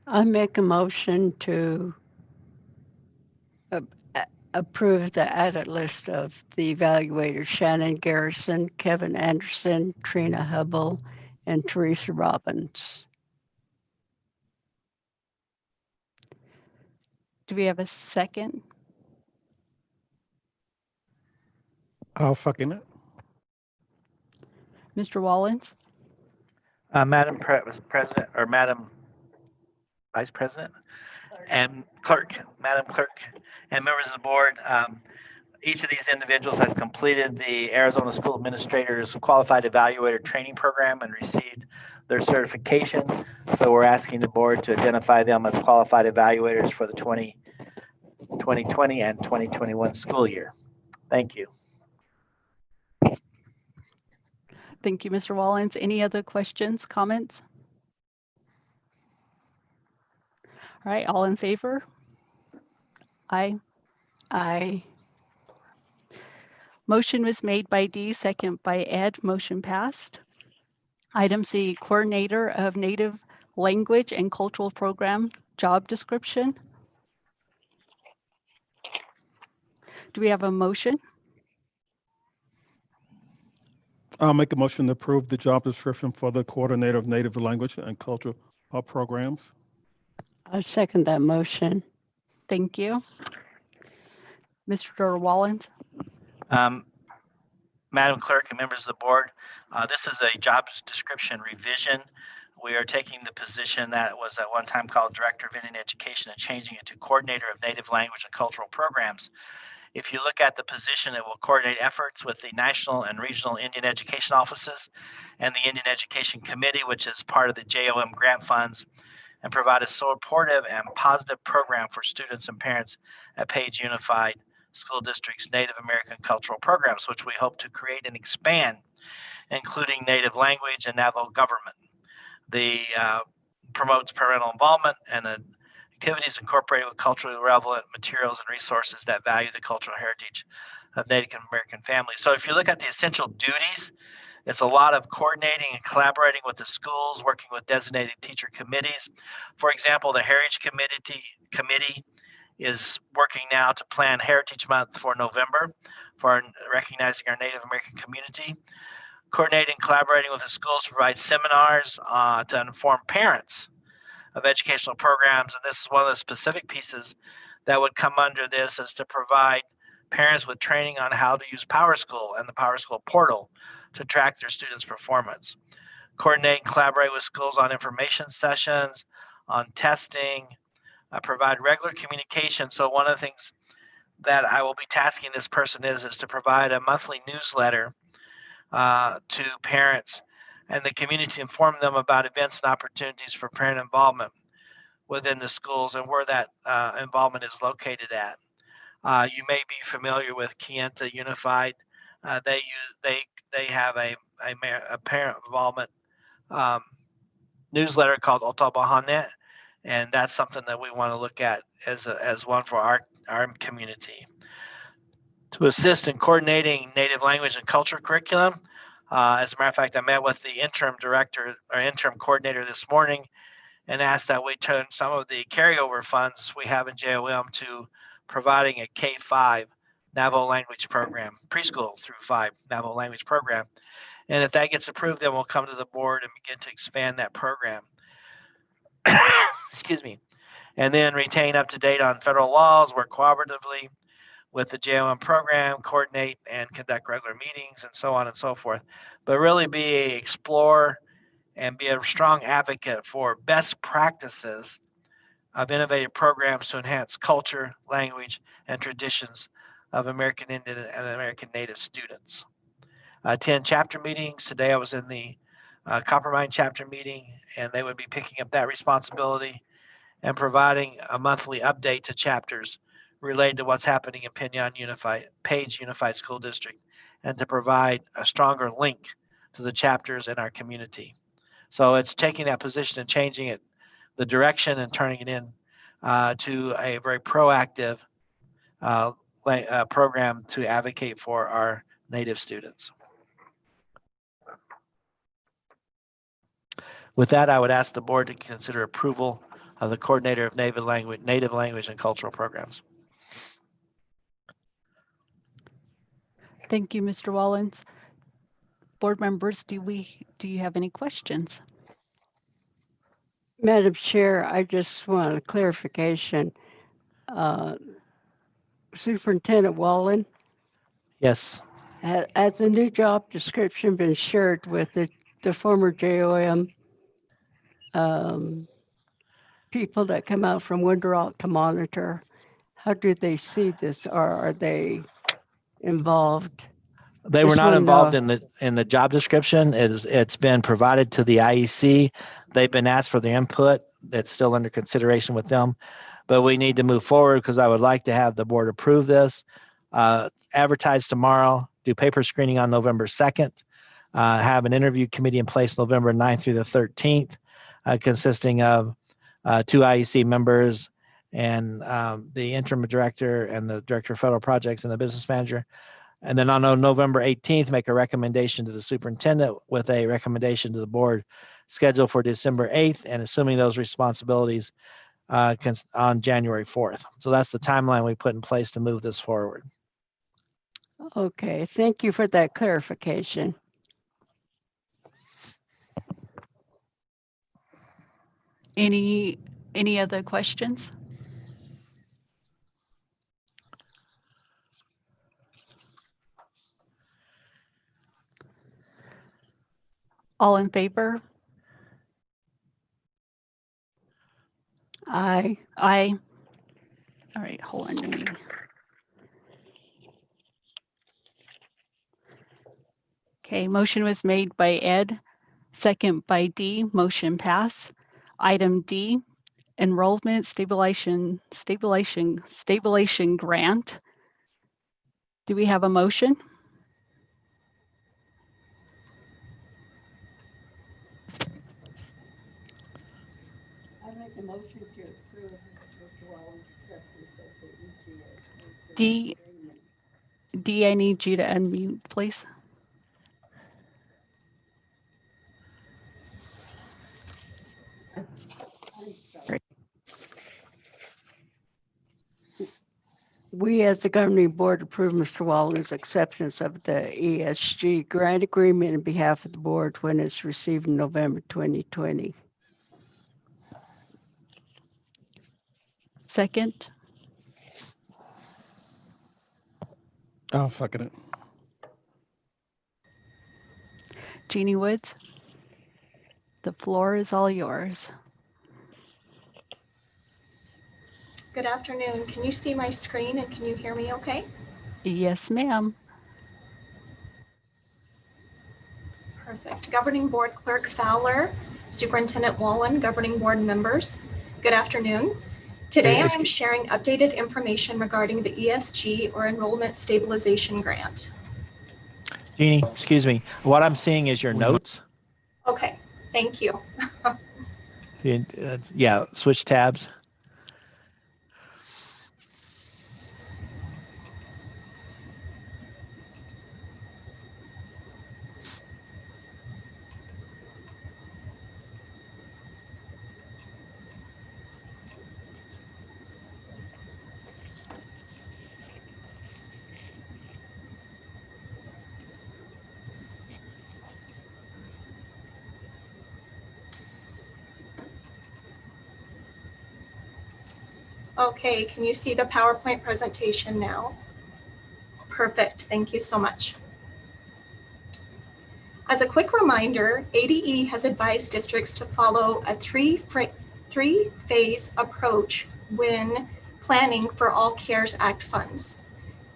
I make a motion to approve the added list of the evaluators: Shannon Garrison, Kevin Anderson, Trina Hubble, and Teresa Robbins. Do we have a second? I'll second it. Mr. Wallens? Madam President, or Madam Vice President and Clerk, Madam Clerk, and members of the board, each of these individuals has completed the Arizona School Administrators Qualified Evaluator Training Program and received their certification. So we're asking the board to identify them as qualified evaluators for the 2020 and 2021 school year. Thank you. Thank you, Mr. Wallens. Any other questions, comments? All right, all in favor? Aye. Aye. Motion was made by D, second by Ed. Motion passed. Item C, Coordinator of Native Language and Cultural Program, job description. Do we have a motion? I'll make a motion to approve the job description for the coordinator of Native Language and Cultural Programs. I second that motion. Thank you. Mr. Wallens? Madam Clerk and members of the board, this is a job description revision. We are taking the position that was at one time called Director of Indian Education and changing it to Coordinator of Native Language and Cultural Programs. If you look at the position, it will coordinate efforts with the national and regional Indian education offices and the Indian Education Committee, which is part of the JOM grant funds, and provide a supportive and positive program for students and parents at Page Unified School District's Native American cultural programs, which we hope to create and expand, including Native language and Navajo government. The promotes parental involvement and activities incorporated with culturally relevant materials and resources that value the cultural heritage of Native American families. So if you look at the essential duties, It's a lot of coordinating and collaborating with the schools, working with designated teacher committees. For example, the Heritage Committee is working now to plan Heritage Month for November for recognizing our Native American community. Coordinating and collaborating with the schools to provide seminars to inform parents of educational programs. And this is one of the specific pieces that would come under this, is to provide parents with training on how to use PowerSchool and the PowerSchool portal to track their students' performance. Coordinate and collaborate with schools on information sessions, on testing, provide regular communication. So one of the things that I will be tasking this person is to provide a monthly newsletter to parents and the community to inform them about events and opportunities for parent involvement within the schools and where that involvement is located at. You may be familiar with Kienta Unified. They have a parent involvement newsletter called Otabahanet, and that's something that we want to look at as one for our community. To assist in coordinating Native language and culture curriculum, as a matter of fact, I met with the interim director or interim coordinator this morning and asked that we turn some of the carryover funds we have in JOM to providing a K-5 Navajo language program, preschool through 5 Navajo language program. And if that gets approved, then we'll come to the board and begin to expand that program. Excuse me. And then retain up to date on federal laws, work cooperatively with the JOM program, coordinate and conduct regular meetings, and so on and so forth. But really explore and be a strong advocate for best practices of innovative programs to enhance culture, language, and traditions of American Indian and American Native students. Attend chapter meetings. Today I was in the Coppermine chapter meeting, and they would be picking up that responsibility and providing a monthly update to chapters related to what's happening in Page Unified School District, and to provide a stronger link to the chapters in our community. So it's taking that position and changing it, the direction, and turning it in to a very proactive program to advocate for our Native students. With that, I would ask the board to consider approval of the coordinator of Native language and cultural programs. Thank you, Mr. Wallens. Board members, do you have any questions? Madam Chair, I just want a clarification. Superintendent Wallen, Yes. has the new job description been shared with the former JOM people that come out from Winter Rock to monitor? How do they see this, or are they involved? They were not involved in the job description. It's been provided to the IEC. They've been asked for the input. That's still under consideration with them, but we need to move forward because I would like to have the board approve this. Advertise tomorrow, do paper screening on November 2nd, have an interview committee in place November 9th through the 13th, consisting of 2 IEC members and the interim director and the director of federal projects and the business manager. And then on November 18th, make a recommendation to the superintendent with a recommendation to the board scheduled for December 8th, and assuming those responsibilities on January 4th. So that's the timeline we put in place to move this forward. Okay, thank you for that clarification. Any other questions? All in favor? Aye. Aye. All right, hold on to me. Okay, motion was made by Ed, second by D, motion pass. Item D, enrollment stabilization grant. Do we have a motion? I make a motion to approve Mr. Wallen's acceptance of the EGS. D, I need you to unmute, please. We, as the governing board, approve Mr. Wallen's acceptance of the ESG grant agreement on behalf of the board when it's received in November 2020. Second, I'll second it. Jeannie Woods. The floor is all yours. Good afternoon. Can you see my screen and can you hear me okay? Yes, ma'am. Perfect. Governing Board Clerk Fowler, Superintendent Wallen, Governing Board members, good afternoon. Today I am sharing updated information regarding the ESG or Enrollment Stabilization Grant. Jeannie, excuse me. What I'm seeing is your notes. Okay, thank you. Yeah, switch tabs. Okay, can you see the PowerPoint presentation now? Perfect, thank you so much. As a quick reminder, ADE has advised districts to follow a three-phase approach when planning for all CARES Act funds.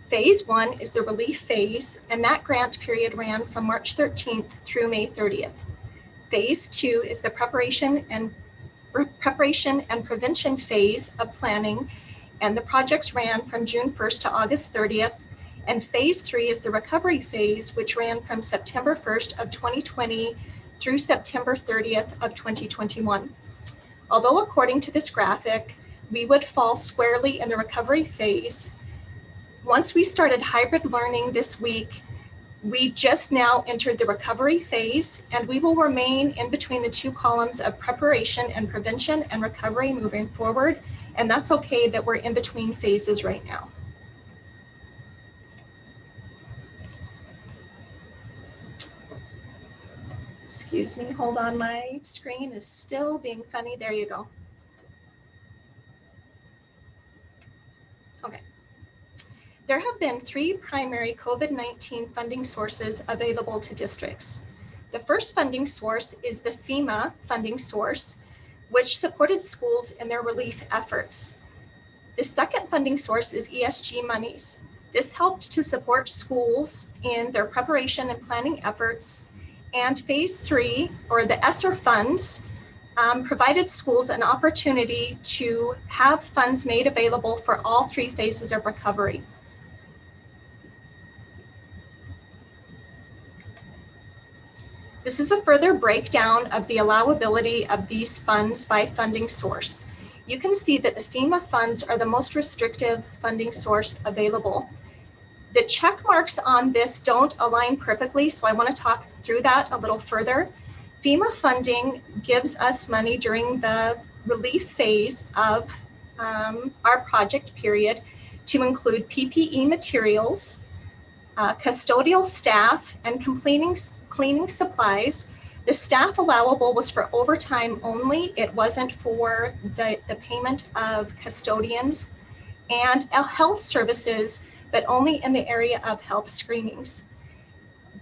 Phase 1 is the relief phase, and that grant period ran from March 13th through May 30th. Phase 2 is the preparation and prevention phase of planning, and the projects ran from June 1st to August 30th. And phase 3 is the recovery phase, which ran from September 1st of 2020 through September 30th of 2021. Although according to this graphic, we would fall squarely in the recovery phase, once we started hybrid learning this week, we just now entered the recovery phase, and we will remain in between the two columns of preparation and prevention and recovery moving forward. And that's okay that we're in between phases right now. Excuse me, hold on, my screen is still being funny. There you go. Okay. There have been three primary COVID-19 funding sources available to districts. The first funding source is the FEMA funding source, which supported schools in their relief efforts. The second funding source is ESG monies. This helped to support schools in their preparation and planning efforts. And phase 3, or the ESSER funds, provided schools an opportunity to have funds made available for all three phases of recovery. This is a further breakdown of the allowability of these funds by funding source. You can see that the FEMA funds are the most restrictive funding source available. The check marks on this don't align perfectly, so I want to talk through that a little further. FEMA funding gives us money during the relief phase of our project period to include PPE materials, custodial staff, and cleaning supplies. The staff allowable was for overtime only. It wasn't for the payment of custodians, and health services, but only in the area of health screenings.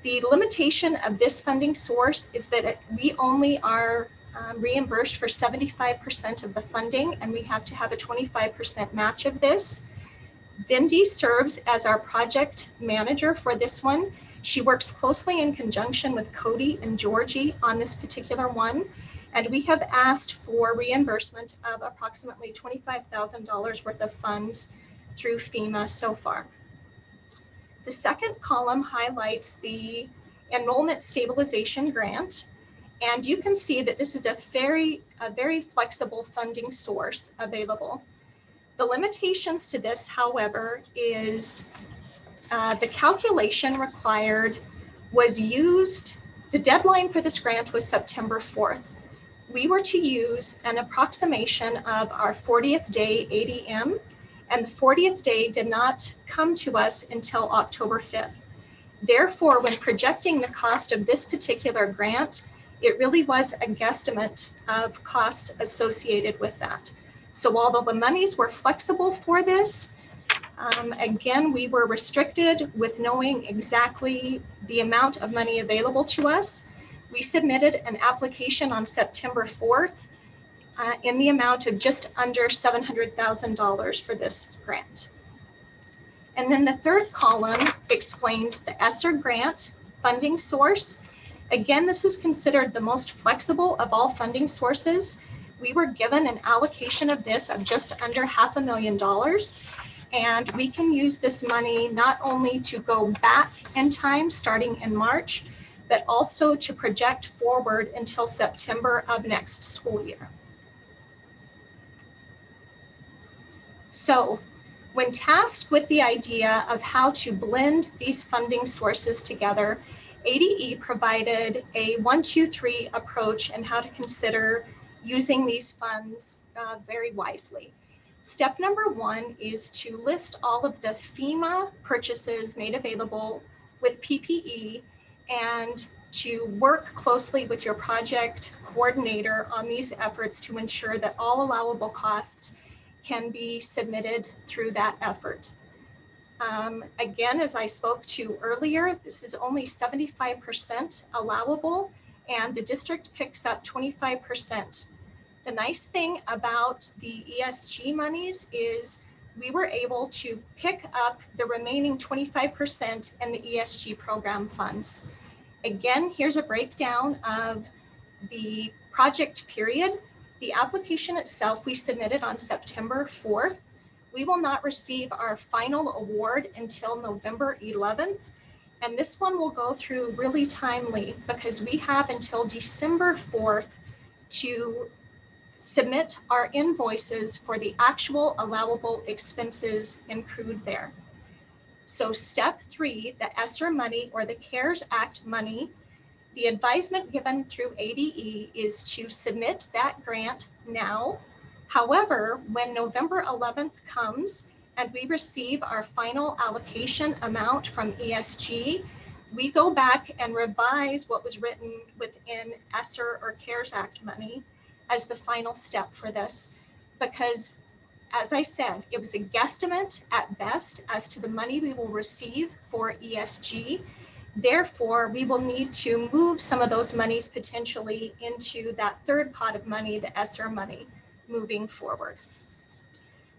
The limitation of this funding source is that we only are reimbursed for 75% of the funding, and we have to have a 25% match of this. Bindi serves as our project manager for this one. She works closely in conjunction with Cody and Georgie on this particular one, and we have asked for reimbursement of approximately $25,000 worth of funds through FEMA so far. The second column highlights the Enrollment Stabilization Grant, and you can see that this is a very flexible funding source available. The limitations to this, however, is the calculation required was used, the deadline for this grant was September 4th. We were to use an approximation of our 40th day ADM, and the 40th day did not come to us until October 5th. Therefore, when projecting the cost of this particular grant, it really was a guesstimate of costs associated with that. So although the monies were flexible for this, again, we were restricted with knowing exactly the amount of money available to us. We submitted an application on September 4th in the amount of just under $700,000 for this grant. And then the third column explains the ESSER grant funding source. Again, this is considered the most flexible of all funding sources. We were given an allocation of this of just under $500,000. And we can use this money not only to go back in time starting in March, but also to project forward until September of next school year. So when tasked with the idea of how to blend these funding sources together, ADE provided a 1-2-3 approach and how to consider using these funds very wisely. Step number 1 is to list all of the FEMA purchases made available with PPE and to work closely with your project coordinator on these efforts to ensure that all allowable costs can be submitted through that effort. Again, as I spoke to earlier, this is only 75% allowable and the district picks up 25%. The nice thing about the ESG monies is we were able to pick up the remaining 25% in the ESG program funds. Again, here's a breakdown of the project period. The application itself we submitted on September 4th. We will not receive our final award until November 11th. And this one will go through really timely because we have until December 4th to submit our invoices for the actual allowable expenses accrued there. So step 3, the ESSER money or the CARES Act money, the advisement given through ADE is to submit that grant now. However, when November 11th comes and we receive our final allocation amount from ESG, we go back and revise what was written within ESSER or CARES Act money as the final step for this, because as I said, it was a guesstimate at best as to the money we will receive for ESG. Therefore, we will need to move some of those monies potentially into that third pot of money, the ESSER money, moving forward.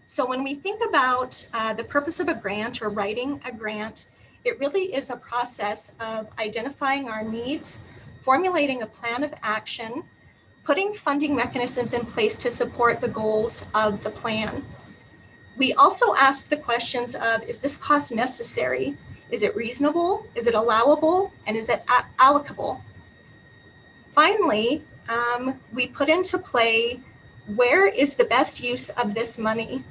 So when we think about the purpose of a grant or writing a grant, it really is a process of identifying our needs, formulating a plan of action, putting funding mechanisms in place to support the goals of the plan. We also ask the questions of, is this cost necessary? Is it reasonable? Is it allowable? And is it allocable? Finally, we put into play, where is the best use of this money?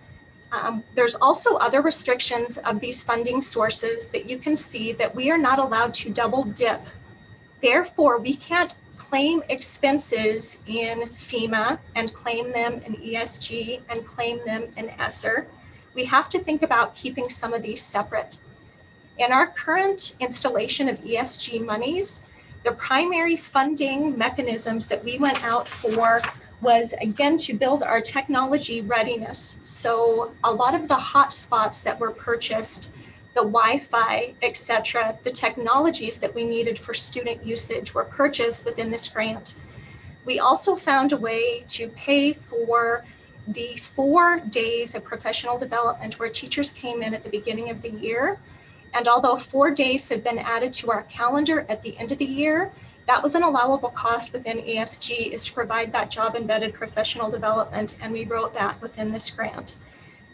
There's also other restrictions of these funding sources that you can see that we are not allowed to double dip. Therefore, we can't claim expenses in FEMA and claim them in ESG and claim them in ESSER. We have to think about keeping some of these separate. In our current installation of ESG monies, the primary funding mechanisms that we went out for was, again, to build our technology readiness. So a lot of the hotspots that were purchased, the Wi-Fi, etc., the technologies that we needed for student usage were purchased within this grant. We also found a way to pay for the 4 days of professional development where teachers came in at the beginning of the year. And although 4 days have been added to our calendar at the end of the year, that was an allowable cost within ESG, is to provide that job embedded professional development. And we wrote that within this grant.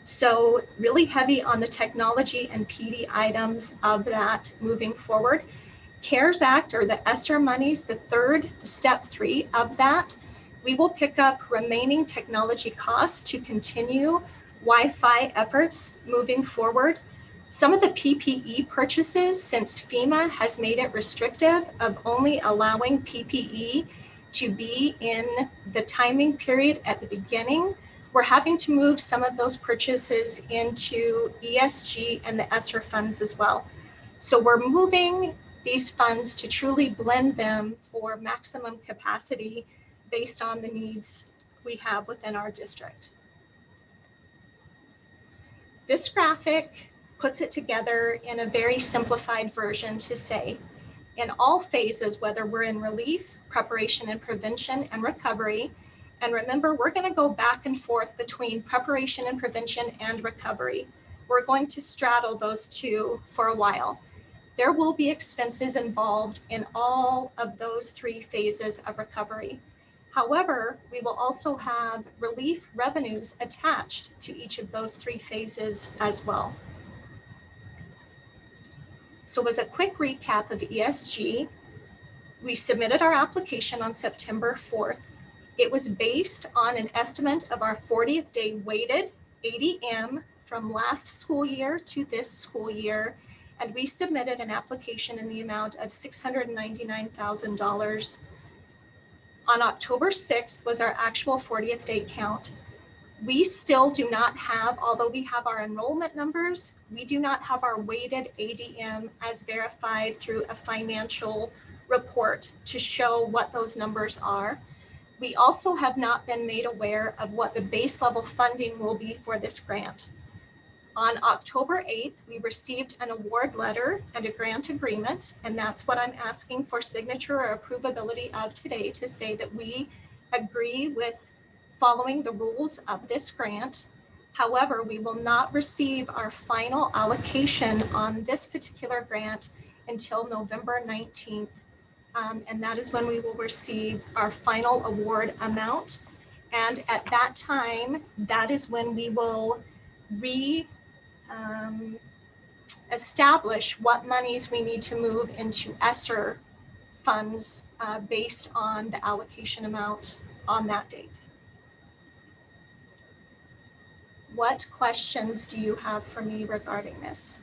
So really heavy on the technology and PD items of that moving forward. CARES Act or the ESSER monies, the step 3 of that, we will pick up remaining technology costs to continue Wi-Fi efforts moving forward. Some of the PPE purchases, since FEMA has made it restrictive of only allowing PPE to be in the timing period at the beginning, We're having to move some of those purchases into ESG and the ESSER funds as well. So we're moving these funds to truly blend them for maximum capacity based on the needs we have within our district. This graphic puts it together in a very simplified version to say, in all phases, whether we're in relief, preparation and prevention, and recovery, and remember, we're going to go back and forth between preparation and prevention and recovery. We're going to straddle those two for a while. There will be expenses involved in all of those three phases of recovery. However, we will also have relief revenues attached to each of those three phases as well. So as a quick recap of ESG, we submitted our application on September 4th. It was based on an estimate of our 40th day weighted ADM from last school year to this school year, and we submitted an application in the amount of $699,000. On October 6th was our actual 40th day count. We still do not have, although we have our enrollment numbers, we do not have our weighted ADM as verified through a financial report to show what those numbers are. We also have not been made aware of what the base level funding will be for this grant. On October 8th, we received an award letter and a grant agreement, and that's what I'm asking for signature or approvability of today to say that we agree with following the rules of this grant. However, we will not receive our final allocation on this particular grant until November 19th. And that is when we will receive our final award amount. And at that time, that is when we will establish what monies we need to move into ESSER funds based on the allocation amount on that date. What questions do you have for me regarding this?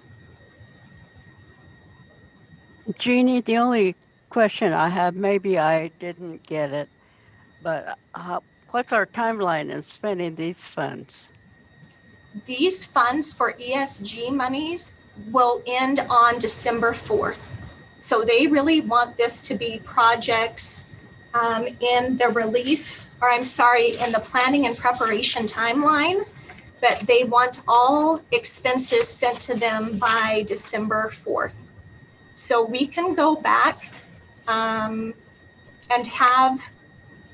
Jeannie, the only question I have, maybe I didn't get it, but what's our timeline in spending these funds? These funds for ESG monies will end on December 4th. So they really want this to be projects in the relief, or I'm sorry, in the planning and preparation timeline, but they want all expenses sent to them by December 4th. So we can go back and have,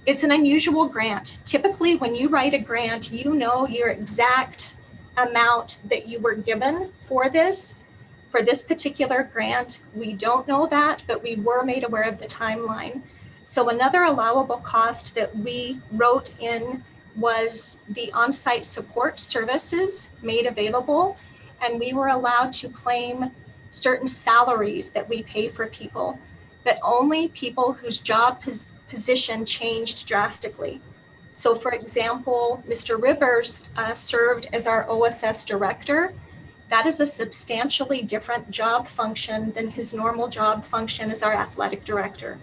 it's an unusual grant. Typically, when you write a grant, you know your exact amount that you were given for this. For this particular grant, we don't know that, but we were made aware of the timeline. So another allowable cost that we wrote in was the on-site support services made available, and we were allowed to claim certain salaries that we pay for people, but only people whose job position changed drastically. So for example, Mr. Rivers served as our OSS director. That is a substantially different job function than his normal job function as our athletic director.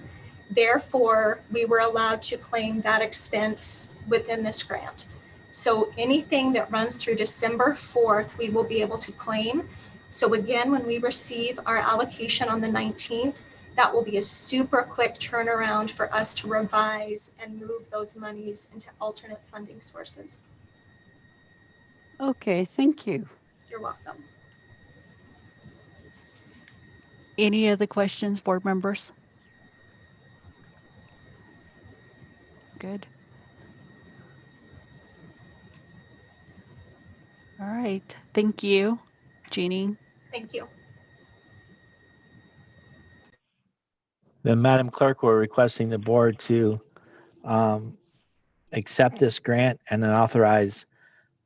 Therefore, we were allowed to claim that expense within this grant. So anything that runs through December 4th, we will be able to claim. So again, when we receive our allocation on the 19th, that will be a super quick turnaround for us to revise and move those monies into alternate funding sources. Okay, thank you. You're welcome. Any other questions, board members? Good. All right, thank you, Jeannie. Thank you. Then, Madam Clerk, we're requesting the board to accept this grant and then authorize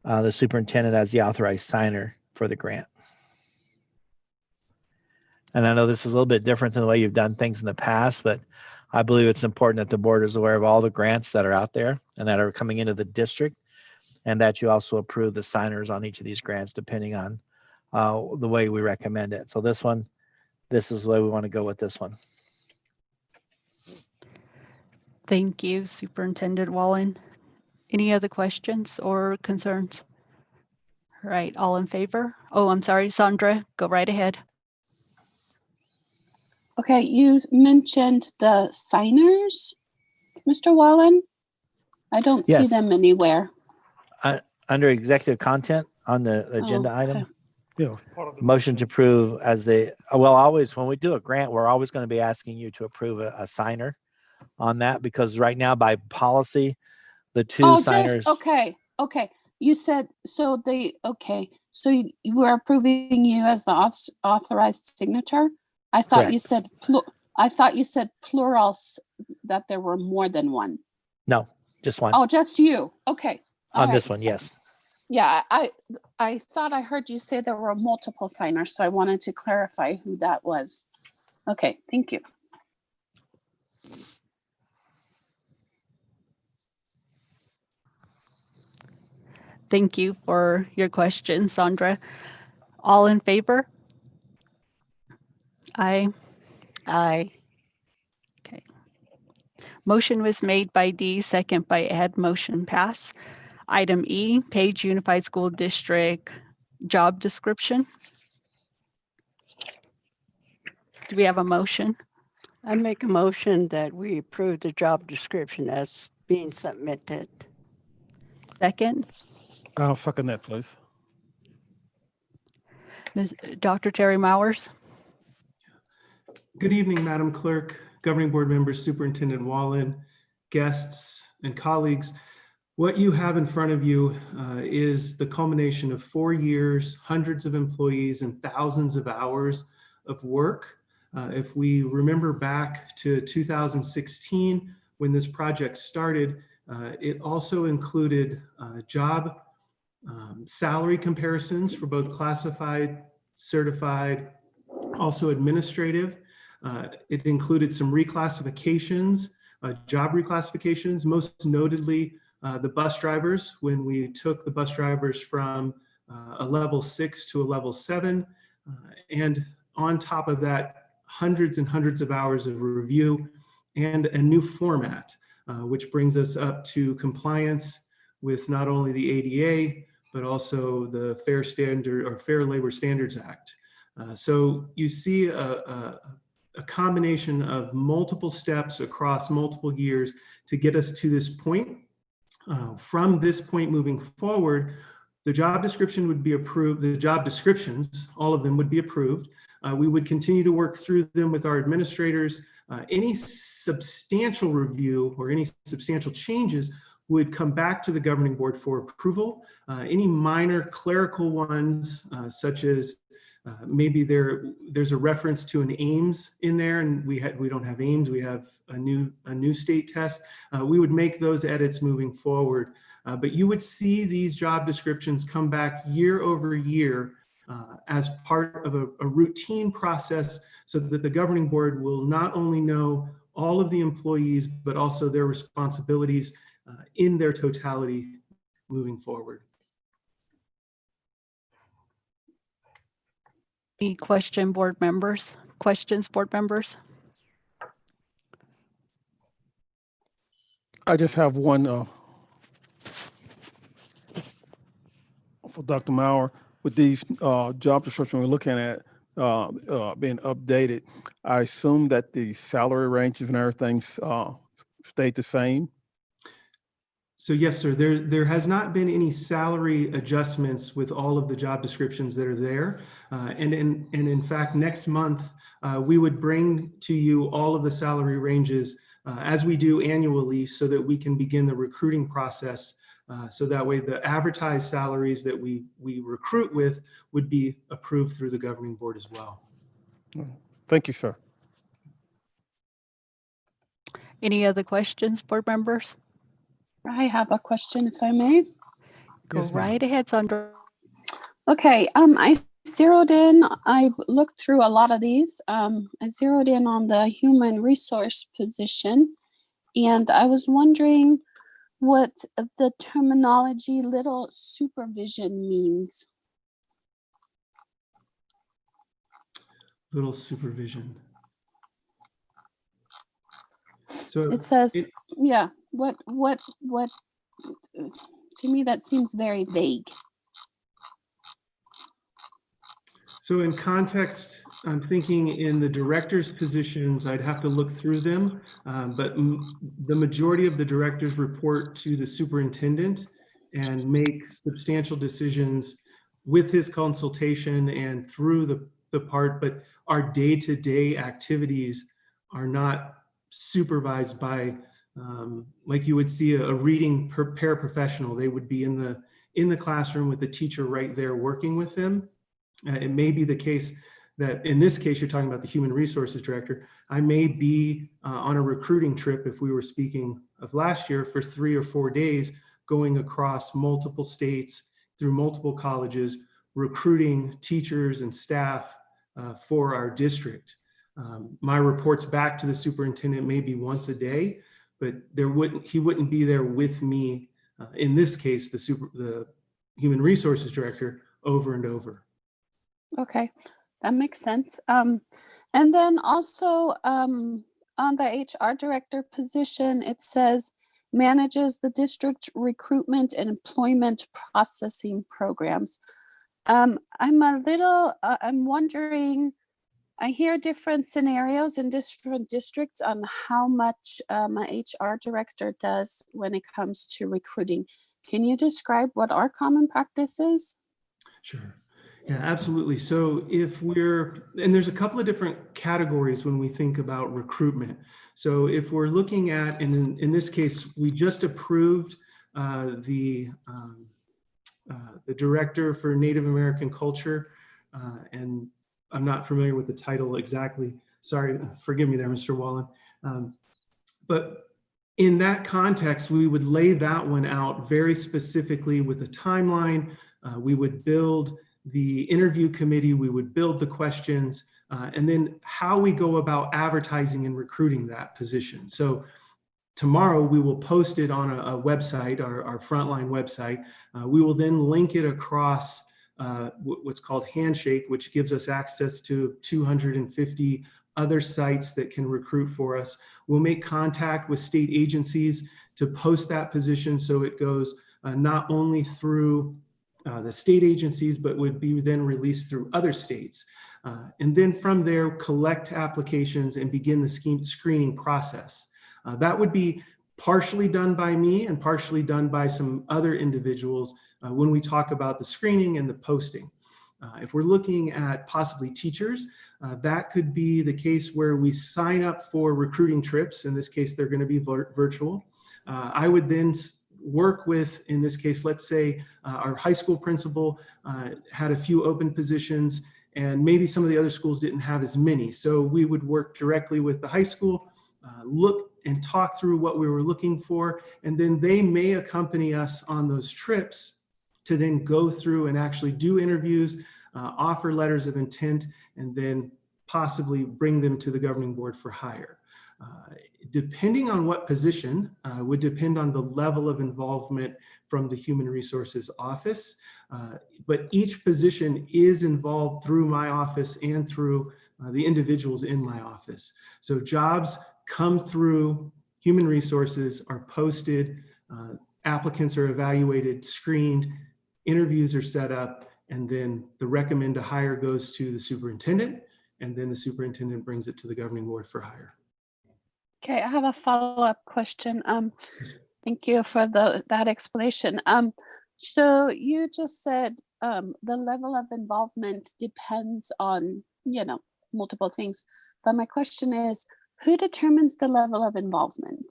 the superintendent as the authorized signer for the grant. And I know this is a little bit different than the way you've done things in the past, but I believe it's important that the board is aware of all the grants that are out there and that are coming into the district, and that you also approve the signers on each of these grants depending on the way we recommend it. So this one, this is the way we want to go with this one. Thank you, Superintendent Wallen. Any other questions or concerns? All right, all in favor? Oh, I'm sorry, Sandra, go right ahead. Okay, you mentioned the signers, Mr. Wallen. I don't see Yes. them anywhere. Under executive content on the Oh, agenda okay. item, Yeah, part of the motion to approve as they, well, always, when we do a grant, we're always going to be asking you to approve a signer on that, because right now by policy, the two Oh, signers. just, okay, okay. You said, so they, okay, so you were approving you as the authorized signature? I thought you Correct. said, I thought you said plurals, that there were more than one. No, just one Oh, just you, okay. All on right. this one. Yes. Yeah, I thought I heard you say there were multiple signers, so I wanted to clarify who that was. Okay, thank you. Thank you for your question, Sandra. All in favor? Aye. Aye. Okay. Motion was made by D, second by Ed, motion pass. Item E, Page Unified School District job description. Do we have a motion? I make a motion that we approve the job description as being submitted. Second, I'll second that, please. Dr. Terry Mowers. Good evening, Madam Clerk, Governing Board members, Superintendent Wallen, guests, and colleagues. What you have in front of you is the culmination of 4 years, hundreds of employees, and thousands of hours of work. If we remember back to 2016, when this project started, it also included job salary comparisons for both classified, certified, also administrative. It included some reclassifications, job reclassifications, most notably the bus drivers, when we took the bus drivers from a level 6 to a level 7. And on top of that, hundreds and hundreds of hours of review and a new format, which brings us up to compliance with not only the ADA, but also the Fair Labor Standards Act. So you see a combination of multiple steps across multiple years to get us to this point. From this point moving forward, the job description would be approved, the job descriptions, all of them would be approved. We would continue to work through them with our administrators. Any substantial review or any substantial changes would come back to the governing board for approval. Any minor clerical ones, such as maybe there's a reference to an Ames in there, and we don't have Ames. We have a new state test. We would make those edits moving forward. But you would see these job descriptions come back year over year as part of a routine process, so that the governing board will not only know all of the employees, but also their responsibilities in their totality moving forward. Any questions, board members? I just have one for Dr. Maurer. With these job descriptions we're looking at being updated, I assume that the salary ranges and everything stayed the same. So yes, sir, there has not been any salary adjustments with all of the job descriptions that are there. And in fact, next month, we would bring to you all of the salary ranges as we do annually, so that we can begin the recruiting process. So that way the advertised salaries that we recruit with would be approved through the governing board as well. Thank you, sir. Any other questions, board members? I have a question, if I may. Go Yes, ma'am. right ahead, Sandra. Okay, I zeroed in, I've looked through a lot of these. I zeroed in on the human resource position, and I was wondering what the terminology little supervision means. Little supervision. So It says, yeah, what to me, that seems very vague. So in context, I'm thinking in the director's positions, I'd have to look through them, but the majority of the directors report to the superintendent and make substantial decisions with his consultation and through the part, but our day-to-day activities are not supervised by, like you would see a reading paraprofessional. They would be in the classroom with the teacher right there working with them. It may be the case that in this case, you're talking about the human resources director. I may be on a recruiting trip, if we were speaking of last year, for 3 or 4 days, going across multiple states through multiple colleges, recruiting teachers and staff for our district. My reports back to the superintendent may be once a day, but he wouldn't be there with me. In this case, the human resources director over and over. Okay, that makes sense. And then also on the HR director position, it says manages the district recruitment and employment processing programs. I'm wondering, I hear different scenarios in different districts on how much an HR director does when it comes to recruiting. Can you describe what our common practice is? Sure. Yeah, absolutely. So and there's a couple of different categories when we think about recruitment. So if we're looking at, and in this case, we just approved the director for Native American culture, and I'm not familiar with the title exactly. Sorry, forgive me there, Mr. Wallen. But in that context, we would lay that one out very specifically with a timeline. We would build the interview committee, we would build the questions, and then how we go about advertising and recruiting that position. So tomorrow we will post it on a website, our frontline website. We will then link it across what's called Handshake, which gives us access to 250 other sites that can recruit for us. We'll make contact with state agencies to post that position so it goes not only through the state agencies, but would be then released through other states. And then from there, collect applications and begin the screening process. That would be partially done by me and partially done by some other individuals when we talk about the screening and the posting. If we're looking at possibly teachers, that could be the case where we sign up for recruiting trips. In this case, they're going to be virtual. I would then work with, in this case, let's say our high school principal had a few open positions and maybe some of the other schools didn't have as many. So we would work directly with the high school, look and talk through what we were looking for, and then they may accompany us on those trips to then go through and actually do interviews, offer letters of intent, and then possibly bring them to the governing board for hire. Depending on what position would depend on the level of involvement from the Human Resources Office, but each position is involved through my office and through the individuals in my office. So jobs come through Human Resources, are posted, applicants are evaluated, screened, interviews are set up, and then the recommend to hire goes to the superintendent, and then the superintendent brings it to the governing board for hire. Okay, I have a follow-up question. Thank you for that explanation. So you just said the level of involvement depends on, multiple things. But my question is, who determines the level of involvement?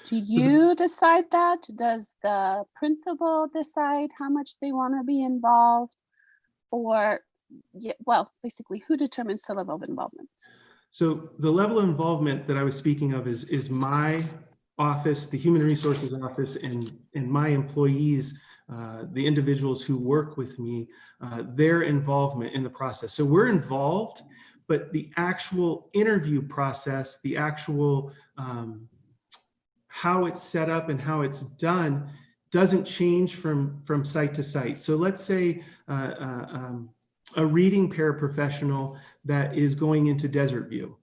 Do you decide that? Does the principal decide how much they want to be involved? Or, basically, who determines the level of involvement? So the level of involvement that I was speaking of is my office, the Human Resources Office, and my employees, the individuals who work with me, their involvement in the process. So we're involved, but the actual interview process, the actual how it's set up and how it's done doesn't change from site to site. So let's say a reading paraprofessional that is going into Desert View.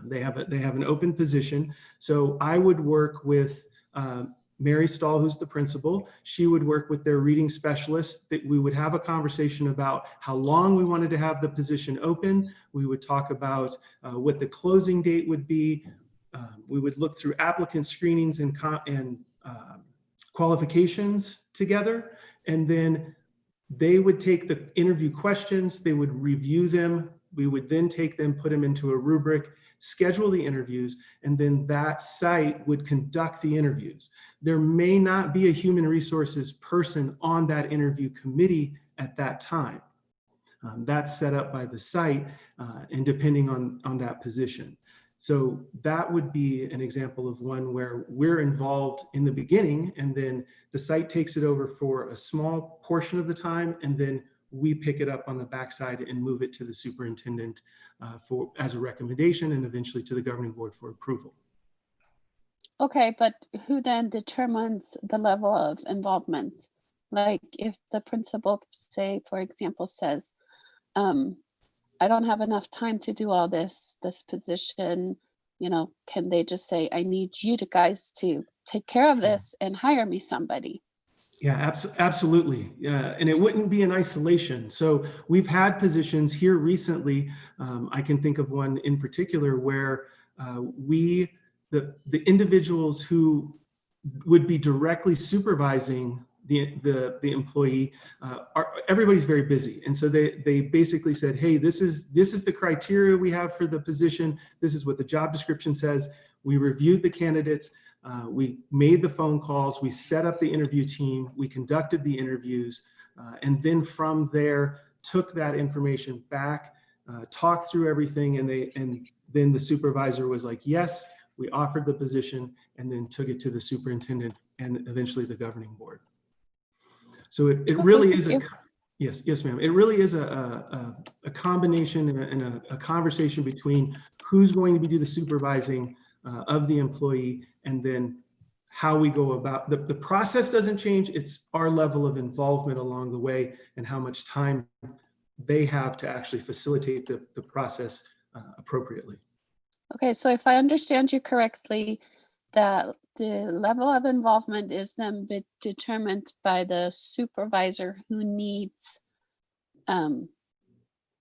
They have an open position. So I would work with Mary Stahl, who's the principal, she would work with their reading specialist. That we would have a conversation about how long we wanted to have the position open. We would talk about what the closing date would be. We would look through applicant screenings and qualifications together, and then they would take the interview questions, they would review them, we would then take them, put them into a rubric, schedule the interviews, and then that site would conduct the interviews. There may not be a human resources person on that interview committee at that time. That's set up by the site and depending on that position. So that would be an example of one where we're involved in the beginning, and then the site takes it over for a small portion of the time, and then we pick it up on the backside and move it to the superintendent as a recommendation, and eventually to the governing board for approval. Okay, but who then determines the level of involvement? Like if the principal, say, for example, says, I don't have enough time to do all this position, you know, can they just say, I need you guys to take care of this and hire me somebody? Yeah, absolutely. And it wouldn't be in isolation. So we've had positions here recently. I can think of one in particular where the individuals who would be directly supervising the employee everybody's very busy, and so they basically said, hey, this is the criteria we have for the position, this is what the job description says. We reviewed the candidates, we made the phone calls, we set up the interview team, we conducted the interviews, and then from there took that information back, talked through everything, and then the supervisor was like, yes, we offered the position, and then took it to the superintendent and eventually the governing board. So it really is yes, ma'am. It really is a combination and a conversation between who's going to be do the supervising of the employee, and then how we go about the process doesn't change. It's our level of involvement along the way and how much time they have to actually facilitate the process appropriately. Okay, so if I understand you correctly, that the level of involvement is then determined by the supervisor who needs who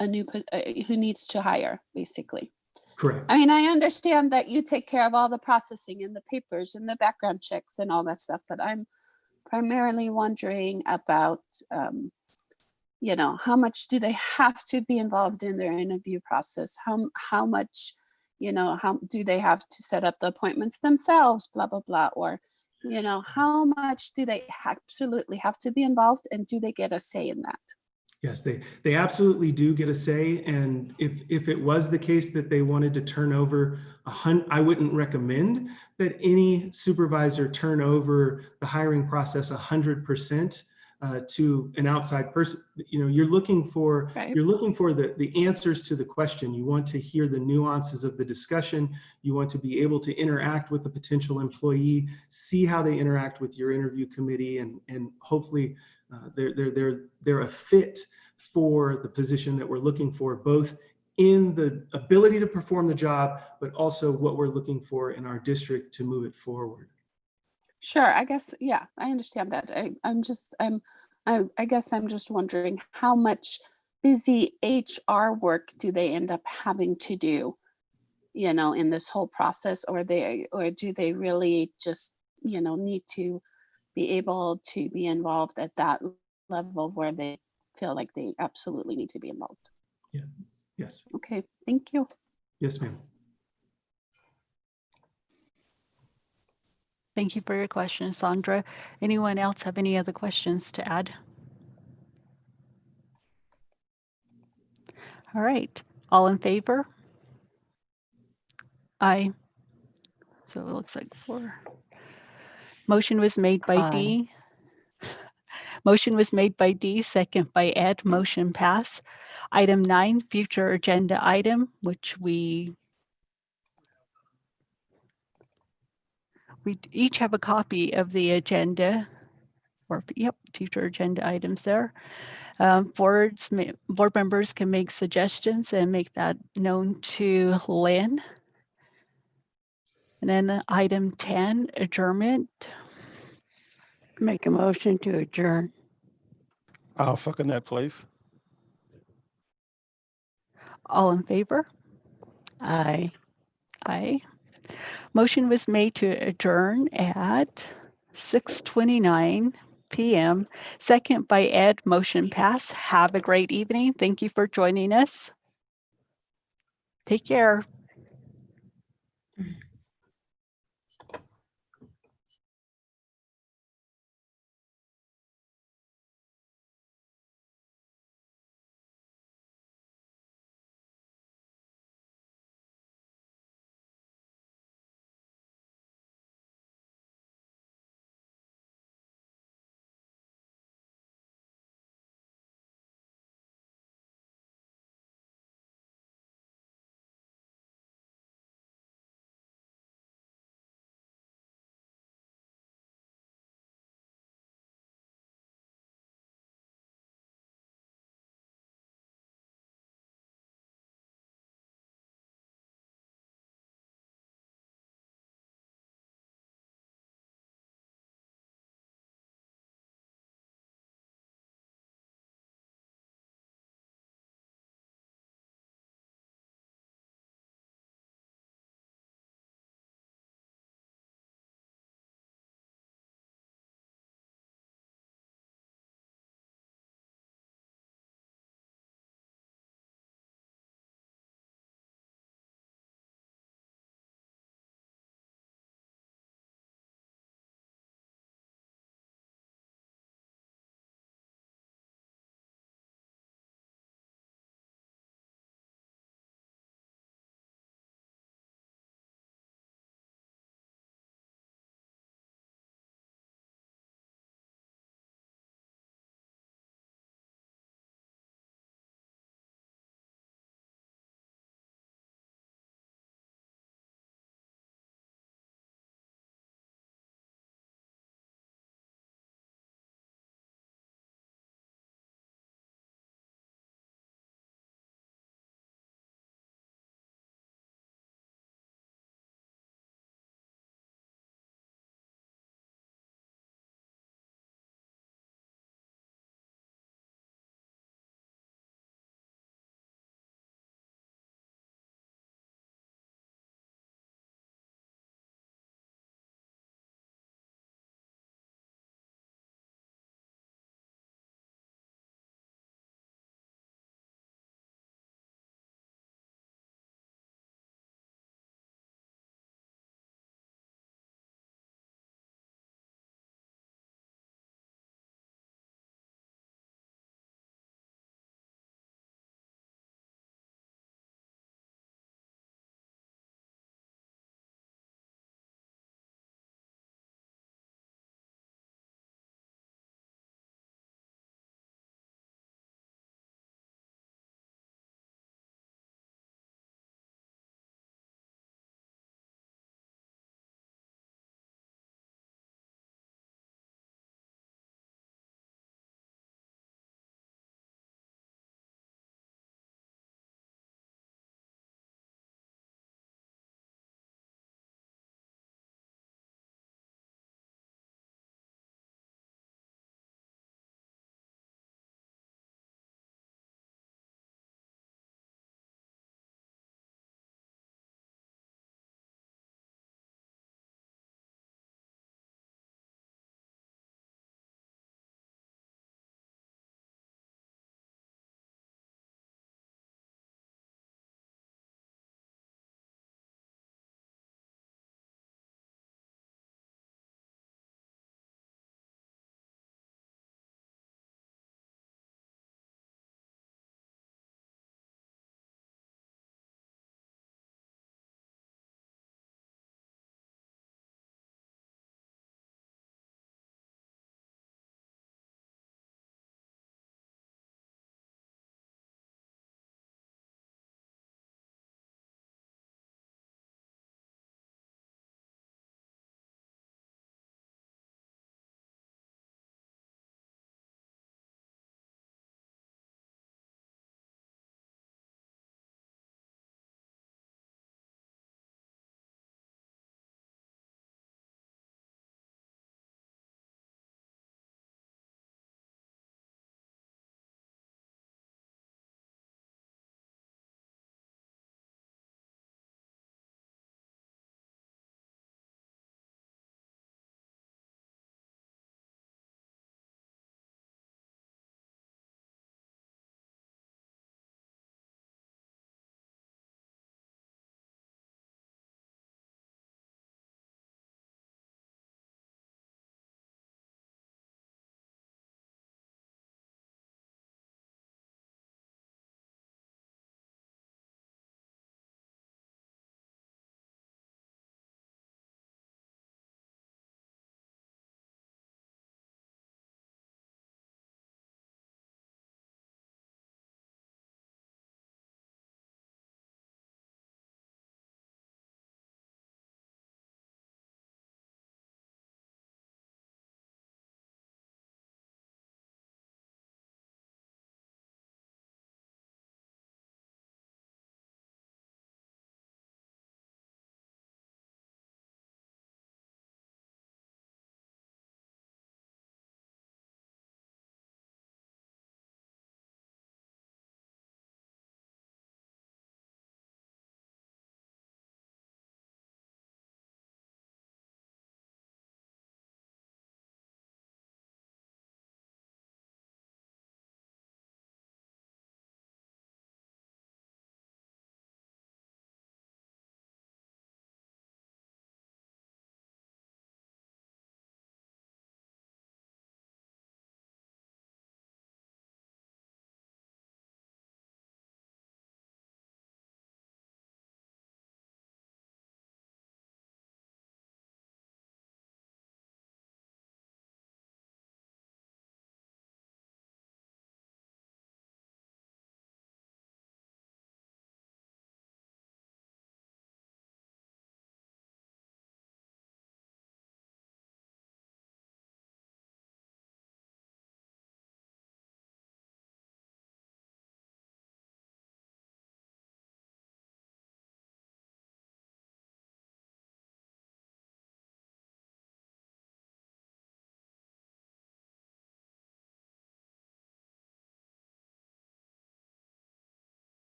needs to hire, basically. Correct. I mean, I understand that you take care of all the processing and the papers and the background checks and all that stuff, but I'm primarily wondering about, you know, how much do they have to be involved in their interview process? How much, you know, how do they have to set up the appointments themselves, blah, blah, blah, or, you know, how much do they absolutely have to be involved, and do they get a say in that? Yes, they absolutely do get a say. And if it was the case that they wanted to turn over I wouldn't recommend that any supervisor turn over the hiring process 100% to an outside person. You know, you're looking for the answers to the question. You want to hear the nuances of the discussion. You want to be able to interact with the potential employee, see how they interact with your interview committee, and hopefully they're a fit for the position that we're looking for, both in the ability to perform the job, but also what we're looking for in our district to move it forward. Sure, I guess, yeah, I understand that. I guess I'm just wondering how much busy HR work do they end up having to do, you know, in this whole process, or do they really just, you know, need to be able to be involved at that level where they feel like they absolutely need to be involved? Yeah. Yes. Okay, thank you. Yes, ma'am. Thank you for your question, Sandra. Anyone else have any other questions to add? All right, all in favor? Aye. So it looks like 4. Motion was made by Aye. D. Motion was made by D, second by Ed. Motion pass. Item 9, future agenda item, which we each have a copy of the agenda, or yep, future agenda items there. Board members can make suggestions and make that known to Lynn. And then item 10, adjournment. Make a motion to adjourn. I'll second that, please. All in favor? Aye. Aye. Motion was made to adjourn at 6:29 p.m. Second by Ed, motion pass. Have a great evening. Thank you for joining us. Take care.